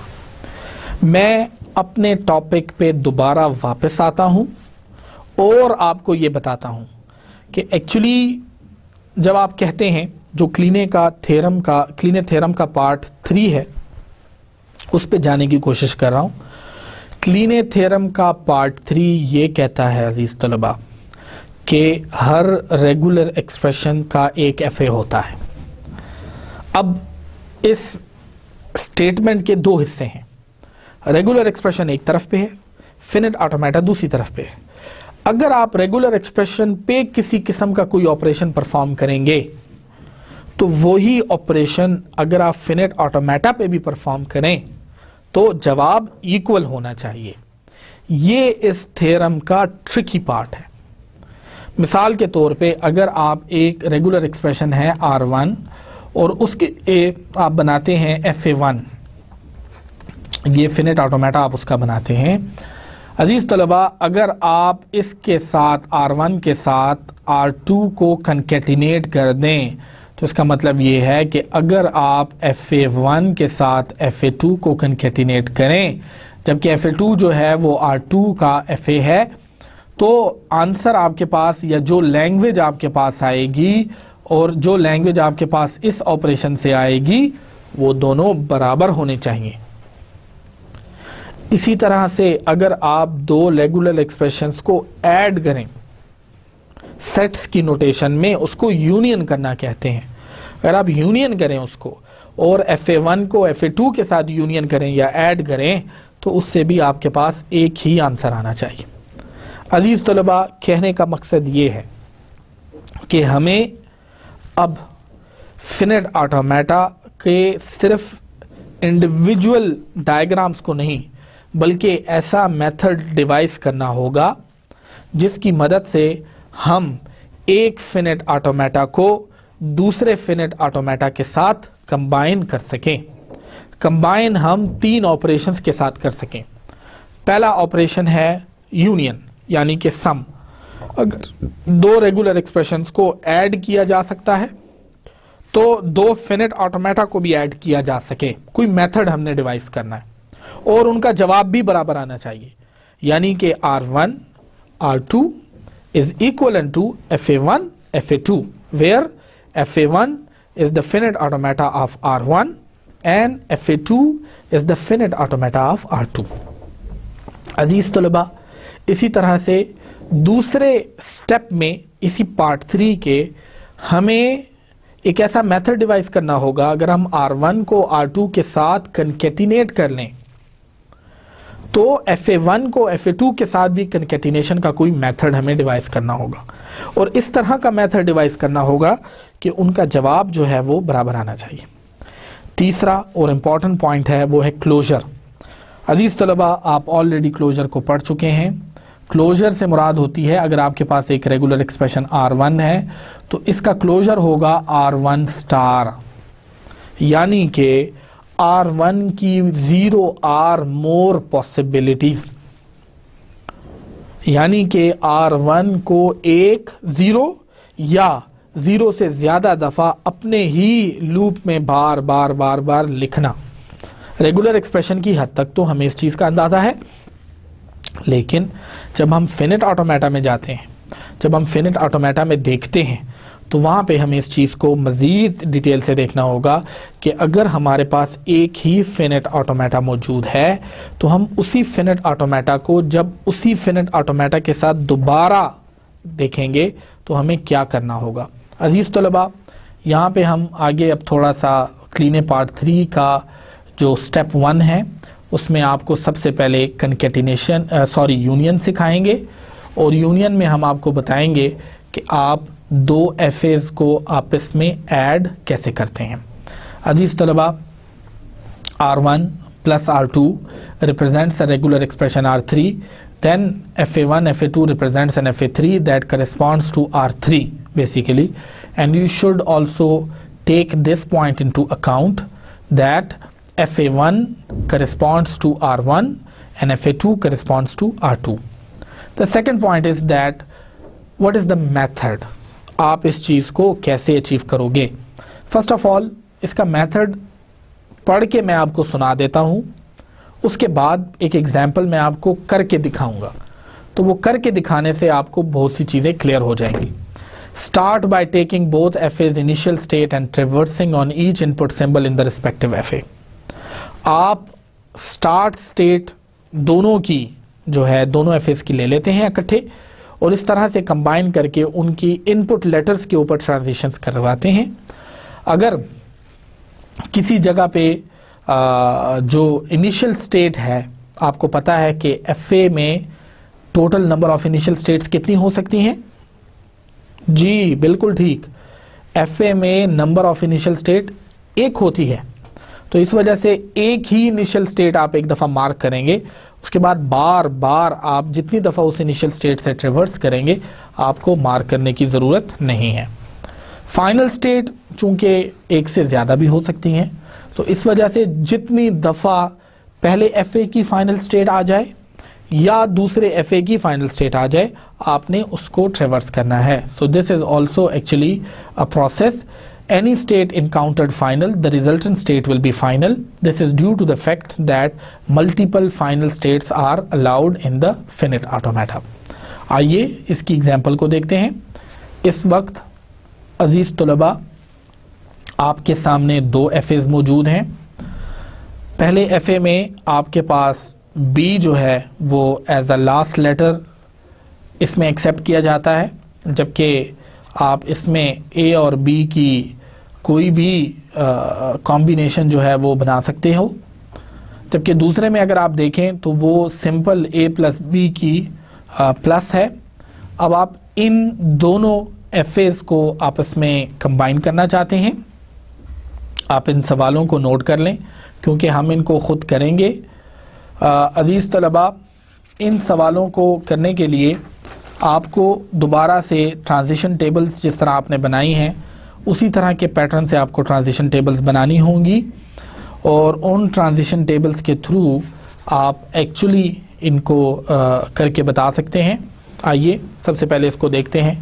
मैं अपने टॉपिक पे दोबारा वापस आता हूं और आपको ये बताता हूं कि एक्चुअली जब आप कहते हैं, जो क्लीने थ्योरम का पार्ट 3 है उस पे जाने की कोशिश कर रहा हूं। क्लीने थ्योरम का पार्ट 3 ये कहता है अजीज तलबा कि हर रेगुलर एक्सप्रेशन का एक एफए होता है। अब इस स्टेटमेंट के 2 हिस्से हैं। रेगुलर एक्सप्रेशन एक तरफ पे है, फिनिट ऑटोमेटा दूसरी तरफ पे है। अगर आप रेगुलर एक्सप्रेशन पे किसी किस्म का कोई ऑपरेशन परफॉर्म करेंगे तो वही ऑपरेशन अगर आप फिनिट ऑटोमेटा पे भी परफॉर्म करें तो जवाब इक्वल होना चाहिए। ये इस थ्योरम का ट्रिकी पार्ट है। मिसाल के तौर पे अगर आप एक रेगुलर एक्सप्रेशन है R1 और उसके आप बनाते हैं FA1 ये फिनिट ऑटोमेटा आप उसका बनाते हैं। अजीज तलबा, अगर आप इसके साथ R1 के साथ R2 को कंकेटिनेट कर दें तो इसका मतलब ये है कि अगर आप FA1 के साथ FA2 को कंकेटिनेट करें, जबकि FA2 जो है वो R2 का FA है, तो आंसर आपके पास या जो लैंग्वेज आपके पास आएगी और जो लैंग्वेज आपके पास इस ऑपरेशन से आएगी वो दोनों बराबर होने चाहिए। इसी तरह से अगर आप दो रेगुलर एक्सप्रेशंस को ऐड करें सेट्स की नोटेशन में, उसको यूनियन करना कहते हैं। अगर आप यूनियन करें उसको और FA1 को FA2 के साथ यूनियन करें या ऐड करें तो उससे भी आपके पास एक ही आंसर आना चाहिए। अजीज तलबा, कहने का मकसद ये है कि हमें अब फिनिट ऑटोमेटा के सिर्फ इंडिविजुअल डायग्राम्स को नहीं बल्कि ऐसा मेथड डिवाइस करना होगा जिसकी मदद से हम एक फिनिट ऑटोमेटा को दूसरे फिनिट ऑटोमेटा के साथ कंबाइन कर सकें। कंबाइन हम 3 ऑपरेशंस के साथ कर सकें। पहला ऑपरेशन है यूनियन यानी कि सम। अगर दो रेगुलर एक्सप्रेशंस को ऐड किया जा सकता है तो दो फिनिट ऑटोमेटा को भी ऐड किया जा सके, कोई मेथड हमने डिवाइस करना है और उनका जवाब भी बराबर आना चाहिए, यानी कि R1 R2 is equivalent to FA1 FA2 where FA1 is the finite automata of R1 and FA2 is the finite automata of R2। अजीज तलबा, इसी तरह से दूसरे स्टेप में इसी पार्ट 3 के हमें एक ऐसा मेथड डिवाइस करना होगा। अगर हम R1 को R2 के साथ कंकेटिनेट कर लें तो FA1 को FA2 के साथ भी कंकेटिनेशन का कोई मेथड हमें डिवाइस करना होगा और इस तरह का मेथड डिवाइस करना होगा कि उनका जवाब जो है वो बराबर आना चाहिए। तीसरा और इम्पॉर्टेंट पॉइंट है वो है क्लोजर। अजीज तलबा, आप ऑलरेडी क्लोजर को पढ़ चुके हैं। क्लोजर से मुराद होती है अगर आपके पास एक रेगुलर एक्सप्रेशन R1 है तो इसका क्लोजर होगा R1 स्टार, यानी कि R1 की 0 आर मोर पॉसिबिलिटीज, यानी कि R1 को 1 0 या 0 से ज्यादा दफा अपने ही लूप में बार बार बार बार लिखना। रेगुलर एक्सप्रेशन की हद तक तो हमें इस चीज का अंदाजा है, लेकिन जब हम फिनिट ऑटोमेटा में जाते हैं, जब हम फिनिट ऑटोमेटा में देखते हैं तो वहाँ पे हमें इस चीज़ को मज़ीद डिटेल से देखना होगा कि अगर हमारे पास एक ही फिनिट ऑटोमेटा मौजूद है तो हम उसी फिनिट ऑटोमेटा को जब उसी फिनिट ऑटोमेटा के साथ दोबारा देखेंगे तो हमें क्या करना होगा। अजीज़ तलबा, यहाँ पे हम आगे अब थोड़ा सा क्लीन पार्ट 3 का जो स्टेप 1 है उसमें आपको सबसे पहले कंकेटिनेशन यूनियन सिखाएंगे और यूनियन में हम आपको बताएंगे कि आप दो FAs को आपस में ऐड कैसे करते हैं। अजीज तलबा, R1 plus R2 represents a regular expression R3, then FA1 FA2 represents an FA3 that corresponds to R3 basically, and you should also take this point into account that FA1 corresponds to R1 and FA2 corresponds to R2। The second point is that what is the method, आप इस चीज़ को कैसे achieve करोगे। First of all इसका method पढ़ के मैं आपको सुना देता हूँ, उसके बाद एक एग्जाम्पल मैं आपको करके दिखाऊंगा, तो वो करके दिखाने से आपको बहुत सी चीज़ें क्लियर हो जाएंगी। Start by taking both FA's initial state and traversing on each input symbol in the respective FA। आप स्टार्ट स्टेट दोनों की जो है दोनों FA's की ले लेते हैं इकट्ठे और इस तरह से कंबाइन करके उनकी इनपुट लेटर्स के ऊपर ट्रांजिशंस करवाते हैं। अगर किसी जगह पे जो इनिशियल स्टेट है, आपको पता है कि FA में total number of initial states कितनी हो सकती हैं? जी बिल्कुल ठीक, FA में नंबर ऑफ इनिशियल स्टेट 1 होती है, तो इस वजह से एक ही इनिशियल स्टेट आप एक दफ़ा मार्क करेंगे, उसके बाद बार बार आप जितनी दफ़ा उस इनिशियल स्टेट से ट्रेवर्स करेंगे आपको मार्क करने की ज़रूरत नहीं है। फाइनल स्टेट चूंकि 1 से ज़्यादा भी हो सकती हैं, तो इस वजह से जितनी दफ़ा पहले FA की फाइनल स्टेट आ जाए या दूसरे FA की फाइनल स्टेट आ जाए, आपने उसको ट्रेवर्स करना है. So this is also actually a process. Any state encountered final, the resultant state will be final. This is due to the fact that multiple final states are allowed in the finite automata. आइए इसकी example को देखते हैं. इस वक्त अजीज तुलबा आपके सामने दो FAs मौजूद हैं. पहले FA में आपके पास B जो है वो एज अ लास्ट लेटर इसमें एक्सेप्ट किया जाता है, जबकि आप इसमें A और B की कोई भी कॉम्बिनेशन जो है वो बना सकते हो. जबकि दूसरे में अगर आप देखें तो वो सिंपल A प्लस B की प्लस है. अब आप इन दोनों FAs को आपस में कंबाइन करना चाहते हैं. आप इन सवालों को नोट कर लें क्योंकि हम इनको खुद करेंगे. अजीज़ तलबा, इन सवालों को करने के लिए आपको दोबारा से ट्रांजिशन टेबल्स जिस तरह आपने बनाई हैं उसी तरह के पैटर्न से आपको ट्रांजिशन टेबल्स बनानी होंगी और उन ट्रांजिशन टेबल्स के थ्रू आप एक्चुअली इनको करके बता सकते हैं. आइए सबसे पहले इसको देखते हैं.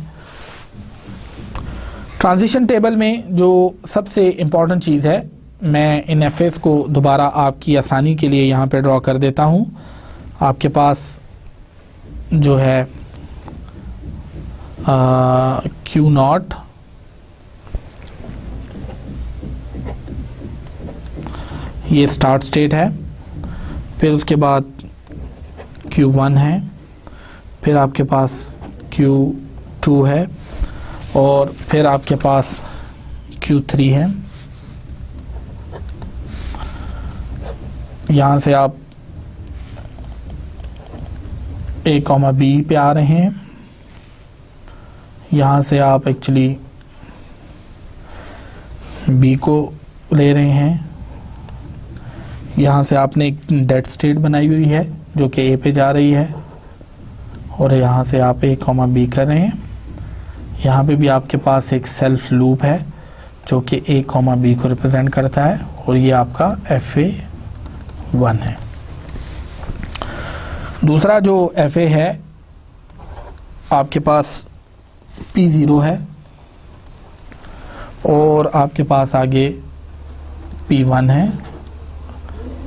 ट्रांजिशन टेबल में जो सबसे इम्पॉर्टेंट चीज़ है, मैं इन FAs को दोबारा आपकी आसानी के लिए यहाँ पे ड्रॉ कर देता हूँ. आपके पास जो है Q0 ये स्टार्ट स्टेट है, फिर उसके बाद Q1 है, फिर आपके पास Q2 है और फिर आपके पास Q3 है. यहाँ से आप A, B पे आ रहे हैं. यहाँ से आप एक्चुअली B को ले रहे हैं. यहाँ से आपने एक डेड स्टेट बनाई हुई है जो कि A पे जा रही है और यहाँ से आप A, B कर रहे हैं. यहाँ पे भी आपके पास एक सेल्फ लूप है जो कि A, B को रिप्रेजेंट करता है और ये आपका FA1 है. दूसरा जो FA है आपके पास P0 है और आपके पास आगे P1 है,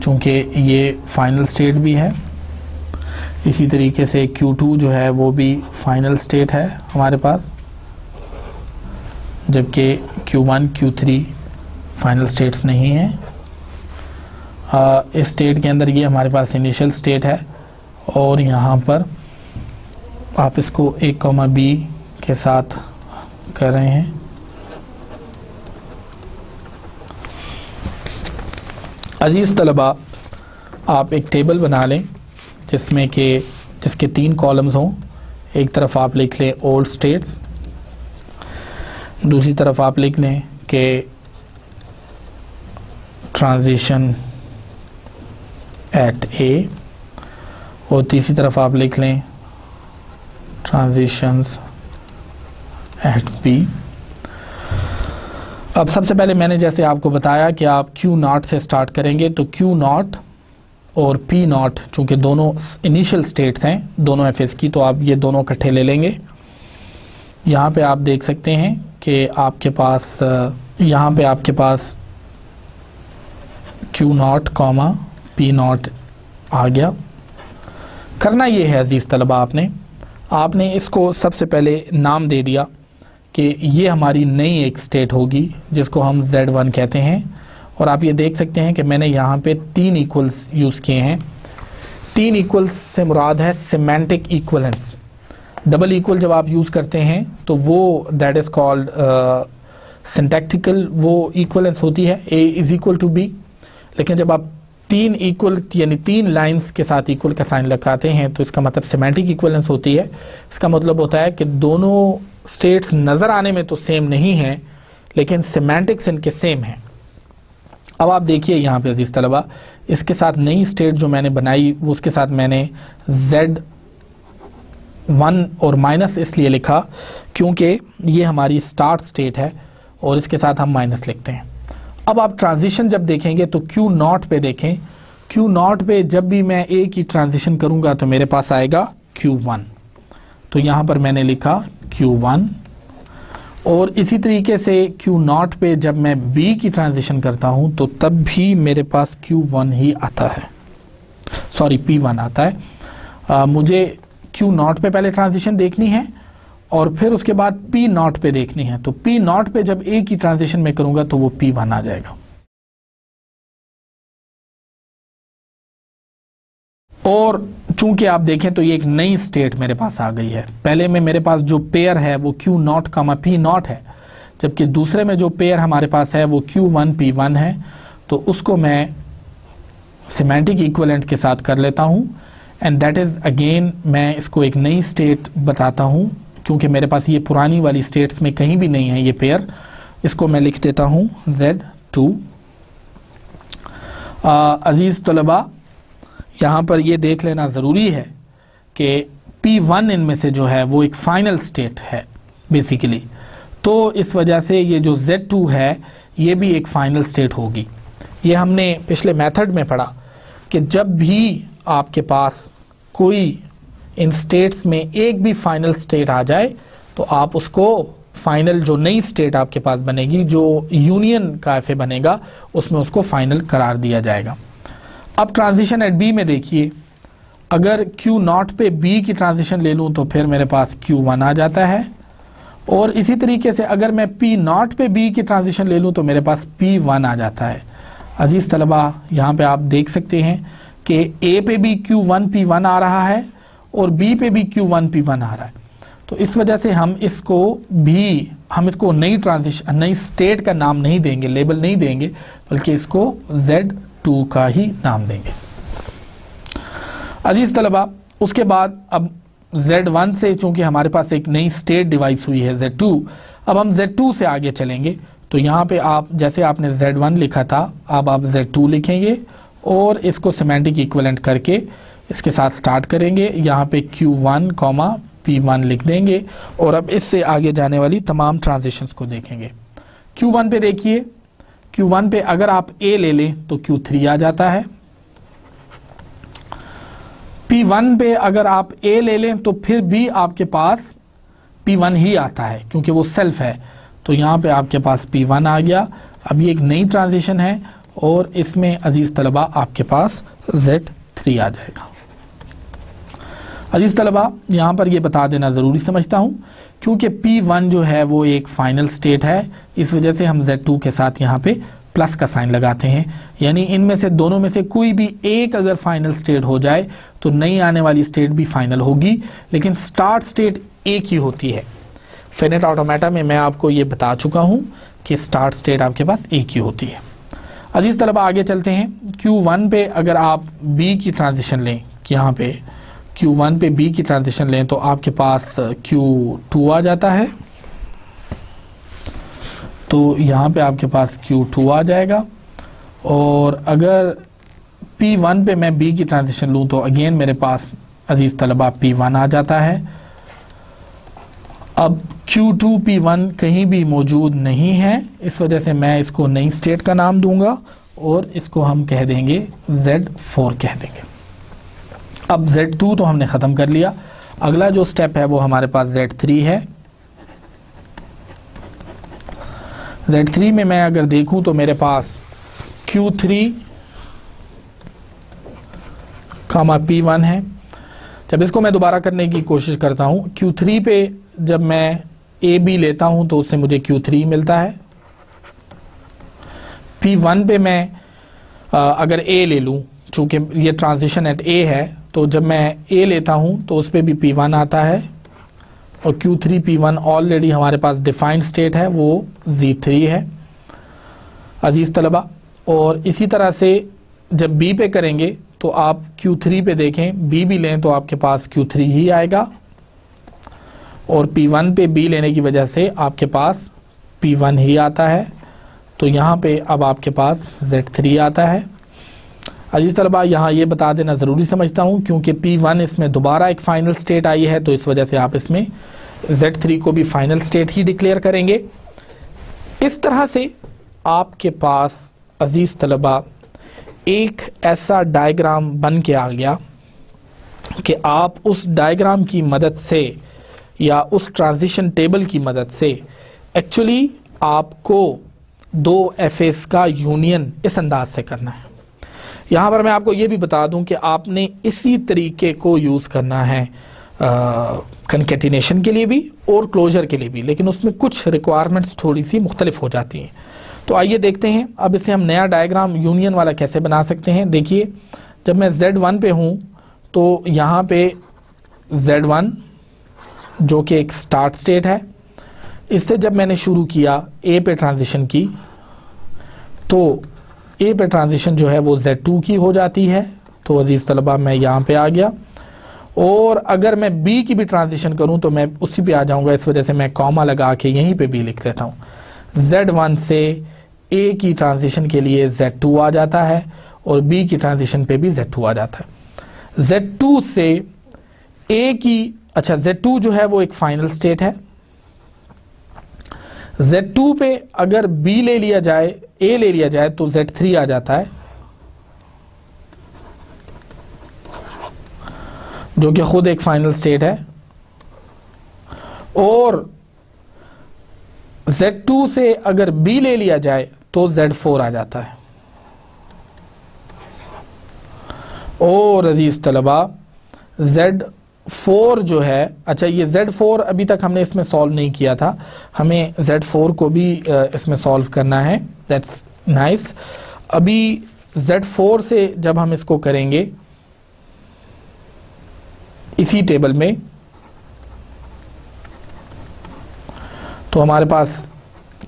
चूँकि ये फाइनल स्टेट भी है. इसी तरीके से Q2 जो है वो भी फाइनल स्टेट है हमारे पास, जबकि Q1, Q3 फाइनल स्टेट्स नहीं हैं. इस स्टेट के अंदर ये हमारे पास इनिशियल स्टेट है और यहाँ पर आप इसको A, B के साथ कर रहे हैं. अजीज़ तलबा, आप एक टेबल बना लें जिसके 3 कॉलम्स हों. एक तरफ आप लिख लें ओल्ड स्टेट्स, दूसरी तरफ आप लिख लें कि ट्रांजिशन एट A और तीसरी तरफ आप लिख लें ट्रांजिशंस एट B. अब सबसे पहले मैंने जैसे आपको बताया कि आप Q0 से स्टार्ट करेंगे, तो Q0 और P0 चूँकि दोनों इनिशियल स्टेट्स हैं दोनों FAs की, तो आप ये दोनों इकट्ठे ले लेंगे. यहाँ पे आप देख सकते हैं कि आपके पास यहाँ पे आपके पास Q0, P0 आ गया. करना ये है अजीज़ तलबा, आपने इसको सबसे पहले नाम दे दिया कि ये हमारी नई एक स्टेट होगी जिसको हम Z1 कहते हैं. और आप ये देख सकते हैं कि मैंने यहाँ पे 3 इक्वल्स यूज़ किए हैं. 3 इक्वल्स से मुराद है सिमेंटिक इक्वलेंस. डबल इक्वल जब आप यूज़ करते हैं तो वो दैट इज़ कॉल्ड सिंटैक्टिकल वो इक्वलेंस होती है, A is equal to B. लेकिन जब आप 3 इक्वल यानी 3 लाइंस के साथ इक्वल का साइन लगाते हैं तो इसका मतलब सिमेंटिक इक्वलेंस होती है. इसका मतलब होता है कि दोनों स्टेट्स नज़र आने में तो सेम नहीं हैं लेकिन सिमेंटिक्स इनके सेम हैं. अब आप देखिए यहाँ पे अजीज़ तलबा, इसके साथ नई स्टेट जो मैंने बनाई वो उसके साथ मैंने Z1 और माइनस इसलिए लिखा क्योंकि ये हमारी स्टार्ट स्टेट है और इसके साथ हम माइनस लिखते हैं. अब आप ट्रांजिशन जब देखेंगे तो Q0 पे देखें Q0 पे जब भी मैं A की ट्रांजिशन करूंगा तो मेरे पास आएगा Q1, तो यहां पर मैंने लिखा Q1। और इसी तरीके से Q0 पे जब मैं B की ट्रांजिशन करता हूं तो तब भी मेरे पास Q1 ही आता है, सॉरी P1 आता है। मुझे Q0 पे पहले ट्रांजिशन देखनी है और फिर उसके बाद P0 पे देखनी है, तो P0 पे जब A की ट्रांजिशन में करूंगा तो वो P1 आ जाएगा। और चूंकि आप देखें तो ये एक नई स्टेट मेरे पास आ गई है। पहले में मेरे पास जो पेयर है वो Q0, P0 है, जबकि दूसरे में जो पेयर हमारे पास है वो Q1, P1 है। तो उसको मैं सिमेंटिक इक्विवेलेंट के साथ कर लेता हूं, एंड दैट इज अगेन मैं इसको एक नई स्टेट बताता हूं, क्योंकि मेरे पास ये पुरानी वाली स्टेट्स में कहीं भी नहीं है ये पेयर। इसको मैं लिख देता हूं Z2। अजीज तलबा, यहाँ पर ये देख लेना ज़रूरी है कि P1 इनमें से जो है वो एक फाइनल स्टेट है बेसिकली, तो इस वजह से ये जो Z2 है ये भी एक फाइनल स्टेट होगी। ये हमने पिछले मेथड में पढ़ा कि जब भी आपके पास कोई इन स्टेट्स में एक भी फाइनल स्टेट आ जाए तो आप उसको फाइनल, जो नई स्टेट आपके पास बनेगी, जो यूनियन का एफ बनेगा, उसमें उसको फाइनल करार दिया जाएगा। अब ट्रांजिशन एट बी में देखिए, अगर Q0 पे B की ट्रांजिशन ले लूँ तो फिर मेरे पास Q1 आ जाता है, और इसी तरीके से अगर मैं P0 पे B की ट्रांजिशन ले लूँ तो मेरे पास P1 आ जाता है। अजीज़ तलबा, यहाँ पे आप देख सकते हैं कि A पे भी Q1 P1 आ रहा है और B पे भी Q1 P1 आ रहा है। तो इस वजह से हम इसको नई ट्रांजिशन, नई स्टेट का नाम नहीं देंगे, लेबल नहीं देंगे, बल्कि इसको Z2 का ही नाम देंगे। अजीज तलबा, उसके बाद अब Z1 से चूंकि हमारे पास एक नई स्टेट डिवाइस हुई है Z2, अब हम Z2 से आगे चलेंगे। तो यहाँ पे आप, जैसे आपने Z1 लिखा था, अब आप Z2 लिखेंगे और इसको सिमेंटिक इक्विवेलेंट करके इसके साथ स्टार्ट करेंगे। यहाँ पे Q1, P1 लिख देंगे और अब इससे आगे जाने वाली तमाम ट्रांजिशंस को देखेंगे। Q1 पे देखिए, Q1 पे अगर आप A ले लें तो Q3 आ जाता है। P1 पे अगर आप A ले लें तो फिर भी आपके पास P1 ही आता है, क्योंकि वो सेल्फ है। तो यहाँ पे आपके पास P1 आ गया। अब ये एक नई ट्रांजिशन है और इसमें अजीज तलबा आपके पास Z3 आ जाएगा। अजीज तलबा, यहाँ पर ये बता देना ज़रूरी समझता हूँ, क्योंकि P1 जो है वो एक फाइनल स्टेट है, इस वजह से हम Z2 के साथ यहाँ पे प्लस का साइन लगाते हैं। यानी इनमें से दोनों में से कोई भी एक अगर फाइनल स्टेट हो जाए तो नई आने वाली स्टेट भी फाइनल होगी, लेकिन स्टार्ट स्टेट एक ही होती है। फिनिट ऑटोमेटा में मैं आपको ये बता चुका हूँ कि स्टार्ट स्टेट आपके पास एक ही होती है। अजीज तलबा, आगे चलते हैं। Q1 पे अगर आप B की ट्रांजिशन लें, यहाँ पे Q1 पे B की ट्रांजिशन लें तो आपके पास Q2 आ जाता है। तो यहाँ पे आपके पास Q2 आ जाएगा। और अगर P1 पे मैं B की ट्रांजिशन लूँ तो अगेन मेरे पास अजीज तलबा P1 आ जाता है। अब Q2 P1 कहीं भी मौजूद नहीं है, इस वजह से मैं इसको नई स्टेट का नाम दूंगा और इसको हम कह देंगे Z4 कह देंगे। अब Z2 तो हमने ख़त्म कर लिया। अगला जो स्टेप है वो हमारे पास Z3 है। Z3 में मैं अगर देखूं तो मेरे पास Q3, P1 है। जब इसको मैं दोबारा करने की कोशिश करता हूं, Q3 पे जब मैं AB लेता हूं तो उससे मुझे Q3 मिलता है। P1 पे मैं अगर A ले लूं, चूँकि ये ट्रांजिशन एट A है, तो जब मैं A लेता हूं तो उस पर भी P1 आता है। और Q3 P1 ऑलरेडी हमारे पास डिफाइंड स्टेट है, वो Z3 है अजीज़ तलबा। और इसी तरह से जब B पे करेंगे तो आप Q3 पे देखें, B भी लें तो आपके पास Q3 ही आएगा, और P1 पे B लेने की वजह से आपके पास P1 ही आता है। तो यहाँ पे अब आपके पास Z3 आता है। अजीज़ तलबा, यहाँ ये बता देना ज़रूरी समझता हूँ, क्योंकि P1 इसमें दोबारा एक फ़ाइनल स्टेट आई है, तो इस वजह से आप इसमें Z3 को भी फ़ाइनल स्टेट ही डिक्लेयर करेंगे। इस तरह से आपके पास अजीज़ तलबा एक ऐसा डायग्राम बन के आ गया कि आप उस डायग्राम की मदद से या उस ट्रांजिशन टेबल की मदद से एक्चुअली आपको दो एफएस का यूनियन इस अंदाज से करना है। यहाँ पर मैं आपको ये भी बता दूं कि आपने इसी तरीके को यूज़ करना है कंकेटिनेशन के लिए भी और क्लोजर के लिए भी, लेकिन उसमें कुछ रिक्वायरमेंट्स थोड़ी सी मुख्तलिफ हो जाती हैं। तो आइए देखते हैं अब इसे हम नया डायग्राम यूनियन वाला कैसे बना सकते हैं। देखिए, जब मैं Z1 पे हूँ तो यहाँ पे Z1 जो कि एक स्टार्ट स्टेट है, इससे जब मैंने शुरू किया A पे ट्रांजिशन की तो A पे ट्रांजिशन जो है वो Z2 की हो जाती है। तो अजीज़ तलबा मैं यहाँ पे आ गया, और अगर मैं B की भी ट्रांजिशन करूँ तो मैं उसी पे आ जाऊँगा, इस वजह से मैं कॉमा लगा के यहीं पे B लिख देता हूँ। Z1 से A की ट्रांजिशन के लिए Z2 आ जाता है और B की ट्रांजिशन पे भी Z2 आ जाता है। Z2 से A की, अच्छा Z2 जो है वो एक फाइनल स्टेट है। Z2 पे अगर B ले लिया जाए, A ले लिया जाए तो Z3 आ जाता है, जो कि खुद एक फाइनल स्टेट है। और Z2 से अगर B ले लिया जाए तो Z4 आ जाता है। और अजीज तलबा Z4 जो है, अच्छा ये Z4 अभी तक हमने इसमें सॉल्व नहीं किया था, हमें Z4 को भी इसमें सॉल्व करना है। That's nice. अभी Z4 से जब हम इसको करेंगे इसी टेबल में, तो हमारे पास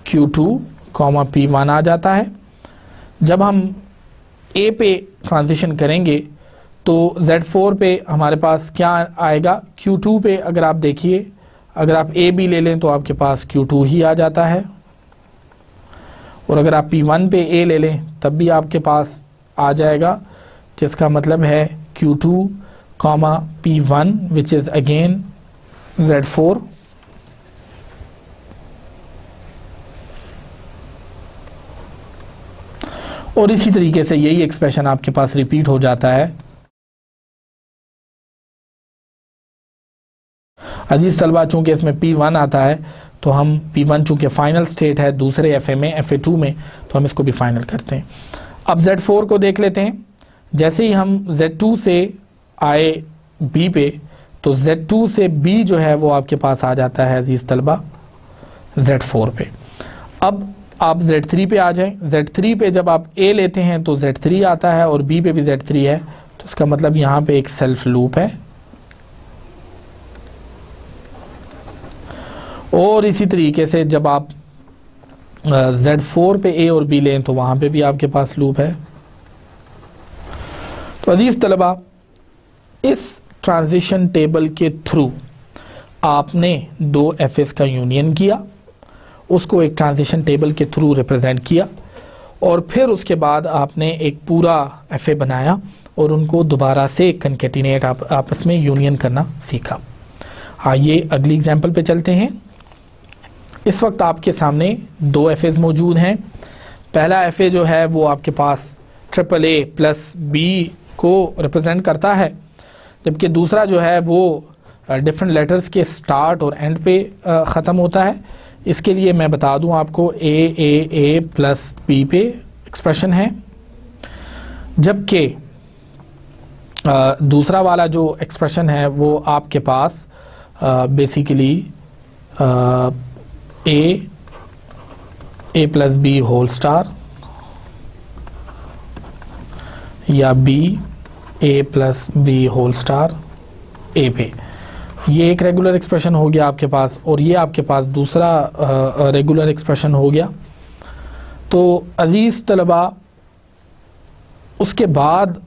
Q2, P1 आ जाता है। जब हम A पे ट्रांजिशन करेंगे तो Z4 पे हमारे पास क्या आएगा, Q2 पे अगर आप देखिए, अगर आप A B ले लें तो आपके पास Q2 ही आ जाता है, और अगर आप P1 पे A ले लें तब भी आपके पास आ जाएगा, जिसका मतलब है Q2, P1 which is again Z4। और इसी तरीके से यही एक्सप्रेशन आपके पास रिपीट हो जाता है। अजीज तलबा, चूंकि इसमें P1 आता है तो हम P1 चूंकि फाइनल स्टेट है दूसरे FA में, FA2 में, तो हम इसको भी फाइनल करते हैं। अब Z4 को देख लेते हैं। जैसे ही हम Z2 से आए B पे तो Z2 से B जो है वो आपके पास आ जाता है अजीज तलबा Z4 पे। अब आप Z3 पे आ जाएं। Z3 पे जब आप A लेते हैं तो Z3 आता है और B पे भी Z3 है, तो इसका मतलब यहाँ पे एक सेल्फ लूप है। और इसी तरीके से जब आप Z4 पे A और B लें तो वहाँ पे भी आपके पास लूप है। तो अजीज तलबा, इस ट्रांजिशन टेबल के थ्रू आपने दो एफएस का यूनियन किया, उसको एक ट्रांजिशन टेबल के थ्रू रिप्रेजेंट किया, और फिर उसके बाद आपने एक पूरा एफए बनाया और उनको दोबारा से कंकेटिनेट आपस में यूनियन करना सीखा। आइए अगली एग्जांपल पे चलते हैं। इस वक्त आपके सामने दो एफएस मौजूद हैं। पहला एफए जो है वो आपके पास AAA प्लस B को रिप्रेजेंट करता है, जबकि दूसरा जो है वो डिफरेंट लेटर्स के स्टार्ट और एंड पे ख़त्म होता है। इसके लिए मैं बता दूं आपको A प्लस B पे एक्सप्रेशन है, जबकि दूसरा वाला जो एक्सप्रेशन है वो आपके पास basically A plus B whole star या A plus B whole star A पे, ये एक रेगुलर एक्सप्रेशन हो गया आपके पास, और ये आपके पास दूसरा रेगुलर एक्सप्रेशन हो गया। तो अजीज़ तलबा, उसके बाद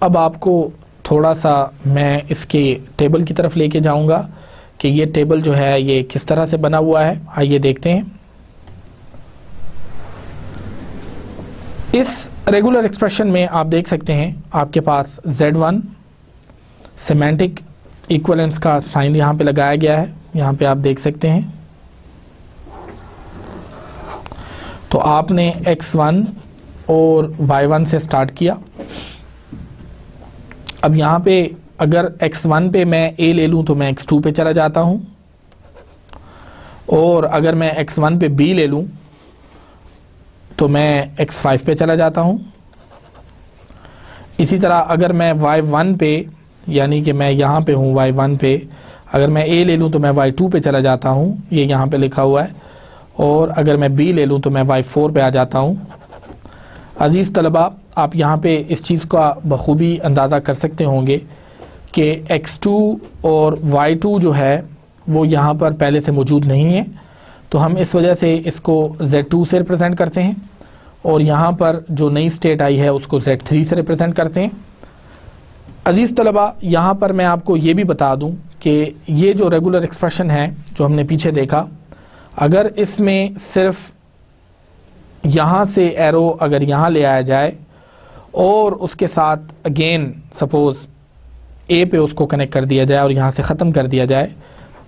अब आपको थोड़ा सा मैं इसके टेबल की तरफ लेके जाऊंगा कि ये टेबल जो है ये किस तरह से बना हुआ है। आइए देखते हैं। इस रेगुलर एक्सप्रेशन में आप देख सकते हैं आपके पास Z1 सेमेंटिक इक्वलेंस का साइन यहाँ पे लगाया गया है, यहाँ पे आप देख सकते हैं। तो आपने X1 और y1 से स्टार्ट किया। अब यहाँ पे अगर x1 पे मैं a ले लूँ तो मैं x2 पे चला जाता हूँ, और अगर मैं x1 पे b ले लूँ तो मैं x5 पे चला जाता हूँ। इसी तरह अगर मैं y1 पे, यानी कि मैं यहाँ पे हूँ y1 पे, अगर मैं a ले लूँ तो मैं y2 पे चला जाता हूँ, ये यहाँ पे लिखा हुआ है, और अगर मैं b ले लूँ तो मैं y4 पे आ जाता हूँ। अज़ीज़ तलबा, आप यहाँ पे इस चीज़ का बखूबी अंदाज़ा कर सकते होंगे कि x2 और y2 जो है वो यहाँ पर पहले से मौजूद नहीं है, तो हम इस वजह से इसको z2 से रिप्रेजेंट करते हैं, और यहाँ पर जो नई स्टेट आई है उसको z3 से रिप्रेजेंट करते हैं। अज़ीज़ तलबा, यहाँ पर मैं आपको ये भी बता दूँ कि ये जो रेगुलर एक्सप्रेशन है जो हमने पीछे देखा, अगर इसमें सिर्फ यहाँ से एरो अगर यहाँ ले आया जाए और उसके साथ अगेन सपोज़ ए पे उसको कनेक्ट कर दिया जाए और यहाँ से ख़त्म कर दिया जाए,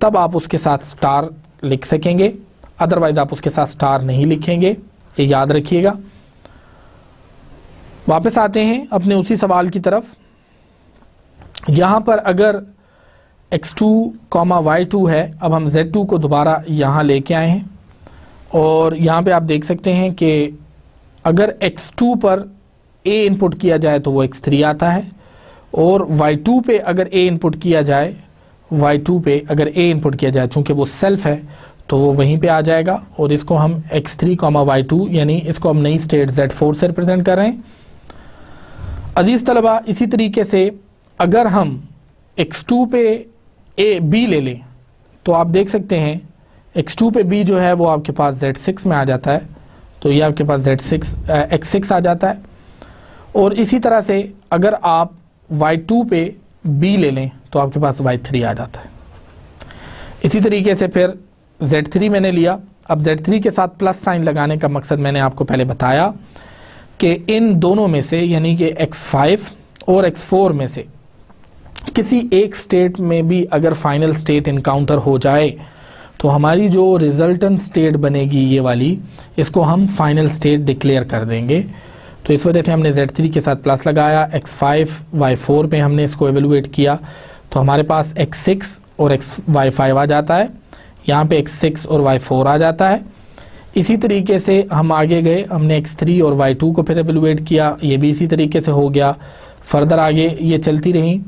तब आप उसके साथ स्टार लिख सकेंगे, अदरवाइज़ आप उसके साथ स्टार नहीं लिखेंगे, ये याद रखिएगा। वापस आते हैं अपने उसी सवाल की तरफ। यहाँ पर अगर x2, y2 है, अब हम z2 को दोबारा यहाँ लेके आए हैं, और यहाँ पे आप देख सकते हैं कि अगर x2 पर a इनपुट किया जाए तो वो x3 आता है, और y2 पे अगर a इनपुट किया जाए, y2 पे अगर a इनपुट किया जाए, चूँकि वो सेल्फ है तो वो वहीं पे आ जाएगा, और इसको हम x3, y2 यानी इसको हम नई स्टेट z4 से रिप्रेजेंट कर रहे हैं। अजीज़ तलबा, इसी तरीके से अगर हम x2 पे b ले लें तो आप देख सकते हैं x2 पे b जो है वो आपके पास z6 में आ जाता है, तो ये आपके पास x6 आ जाता है। और इसी तरह से अगर आप y2 पे b ले लें तो आपके पास y3 आ जाता है। इसी तरीके से फिर z3 मैंने लिया। अब z3 के साथ प्लस साइन लगाने का मकसद मैंने आपको पहले बताया कि इन दोनों में से, यानी कि x5 और x4 में से किसी एक स्टेट में भी अगर फाइनल स्टेट इनकाउंटर हो जाए तो हमारी जो रिजल्टेंट स्टेट बनेगी ये वाली, इसको हम फाइनल स्टेट डिक्लेयर कर देंगे। तो इस वजह से हमने z3 के साथ प्लस लगाया, x5, y4 पे हमने इसको एवेलुएट किया, तो हमारे पास x6 और y5 आ जाता है, यहाँ पे x6 और y4 आ जाता है। इसी तरीके से हम आगे गए, हमने x3 और y2 को फिर एवेलुएट किया, ये भी इसी तरीके से हो गया। फर्दर आगे ये चलती रही।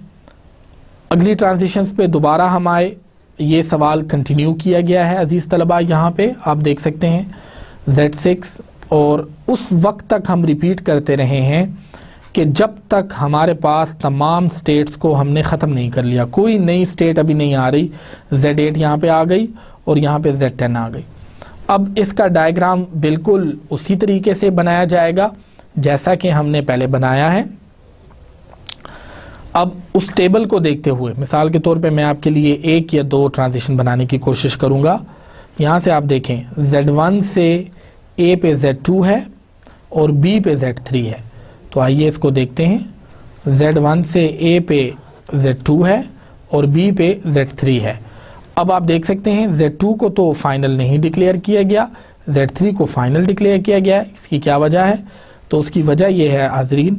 अगली ट्रांजिशंस पे दोबारा हम आए, ये सवाल कंटिन्यू किया गया है। अजीज़ तलबा, यहाँ पे आप देख सकते हैं z6, और उस वक्त तक हम रिपीट करते रहे हैं कि जब तक हमारे पास तमाम स्टेट्स को हमने ख़त्म नहीं कर लिया। कोई नई स्टेट अभी नहीं आ रही। z8 यहाँ पे आ गई और यहाँ पे z10 आ गई। अब इसका डायग्राम बिल्कुल उसी तरीके से बनाया जाएगा जैसा कि हमने पहले बनाया है। अब उस टेबल को देखते हुए मिसाल के तौर पे मैं आपके लिए एक या दो ट्रांजिशन बनाने की कोशिश करूँगा। यहाँ से आप देखें z1 से a पे z2 है और b पे z3 है, तो आइए इसको देखते हैं। z1 से a पे z2 है और b पे z3 है। अब आप देख सकते हैं z2 को तो फाइनल नहीं डिक्लेयर किया गया, z3 को फाइनल डिक्लेयर किया गया है। इसकी क्या वजह है? तो उसकी वजह यह है हाज़रीन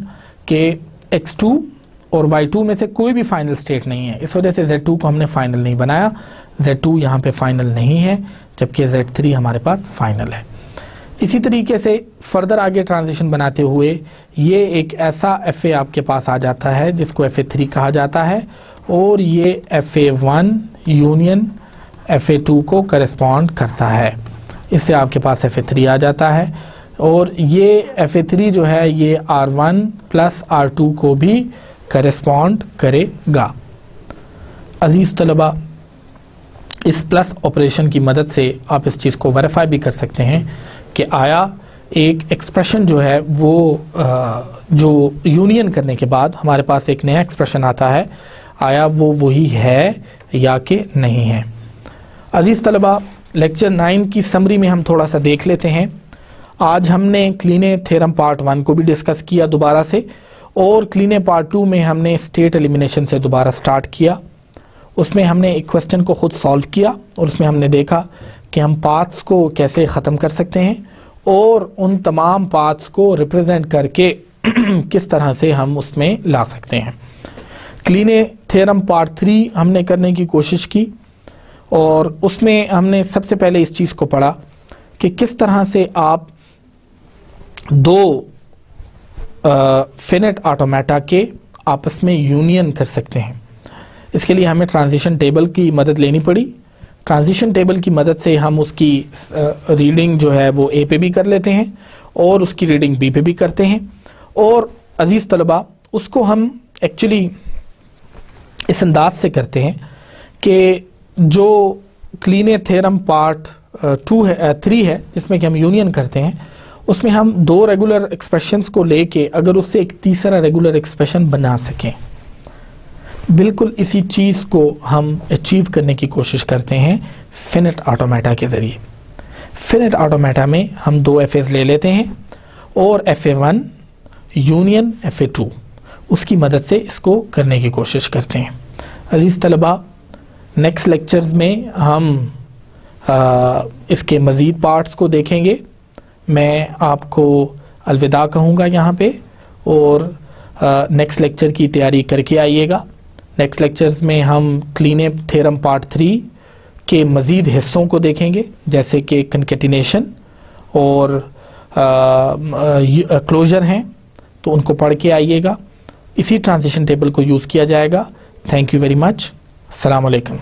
कि x2 और y2 में से कोई भी फाइनल स्टेट नहीं है, इस वजह से z2 को हमने फाइनल नहीं बनाया। z2 यहाँ पे फाइनल नहीं है, जबकि z3 हमारे पास फाइनल है। इसी तरीके से फर्दर आगे ट्रांजिशन बनाते हुए ये एक ऐसा FA आपके पास आ जाता है जिसको FA3 कहा जाता है, और ये FA1 यूनियन FA2 को करस्पॉन्ड करता है। इससे आपके पास FA3 आ जाता है, और ये FA3 जो है ये R1 प्लस R2 को भी करस्पॉन्ड करेगा। अजीज़ तलबा, इस प्लस ऑपरेशन की मदद से आप इस चीज़ को वेरीफाई भी कर सकते हैं कि आया एक एक्सप्रेशन जो है वो जो यूनियन करने के बाद हमारे पास एक नया एक्सप्रेशन आता है, आया वो वही है या कि नहीं है। अजीज़ तलबा, लेक्चर 9 की समरी में हम थोड़ा सा देख लेते हैं। आज हमने क्लीने थ्योरम पार्ट 1 को भी डिस्कस किया दोबारा से, और क्लीने पार्ट 2 में हमने स्टेट एलिमिनेशन से दोबारा स्टार्ट किया। उसमें हमने एक क्वेश्चन को खुद सॉल्व किया और उसमें हमने देखा कि हम पाथ्स को कैसे ख़त्म कर सकते हैं और उन तमाम पाथ्स को रिप्रेजेंट करके किस तरह से हम उसमें ला सकते हैं। क्लीने थ्योरम पार्ट 3 हमने करने की कोशिश की और उसमें हमने सबसे पहले इस चीज़ को पढ़ा कि किस तरह से आप दो फिनिट ऑटोमेटा के आपस में यूनियन कर सकते हैं। इसके लिए हमें ट्रांजिशन टेबल की मदद लेनी पड़ी। ट्रांजिशन टेबल की मदद से हम उसकी रीडिंग जो है वो ए पे भी कर लेते हैं और उसकी रीडिंग बी पे भी करते हैं। और अजीज़ तलबा, उसको हम एक्चुअली इस अंदाज से करते हैं कि जो क्लीने थ्योरम पार्ट 3 है जिसमें कि हम यूनियन करते हैं, उसमें हम दो रेगुलर एक्सप्रेशंस को लेके अगर उससे एक तीसरा रेगुलर एक्सप्रेशन बना सकें, बिल्कुल इसी चीज़ को हम अचीव करने की कोशिश करते हैं फिनिट ऑटोमेटा के ज़रिए। फिनिट ऑटोमेटा में हम दो FAs ले लेते हैं और FA1 यूनियन FA2 उसकी मदद से इसको करने की कोशिश करते हैं। अजीज़ तलबा, नेक्स्ट लेक्चर्स में हम इसके मज़ीद पार्ट्स को देखेंगे। मैं आपको अलविदा कहूँगा यहाँ पे और नेक्स्ट लेक्चर की तैयारी करके आइएगा। नेक्स्ट लेक्चर्स में हम क्लीने थ्योरम पार्ट 3 के मज़ीद हिस्सों को देखेंगे, जैसे कि कंकेटिनेशन और क्लोजर हैं, तो उनको पढ़ के आइएगा। इसी ट्रांजिशन टेबल को यूज़ किया जाएगा। Thank you very much. अस्सलाम वालेकुम।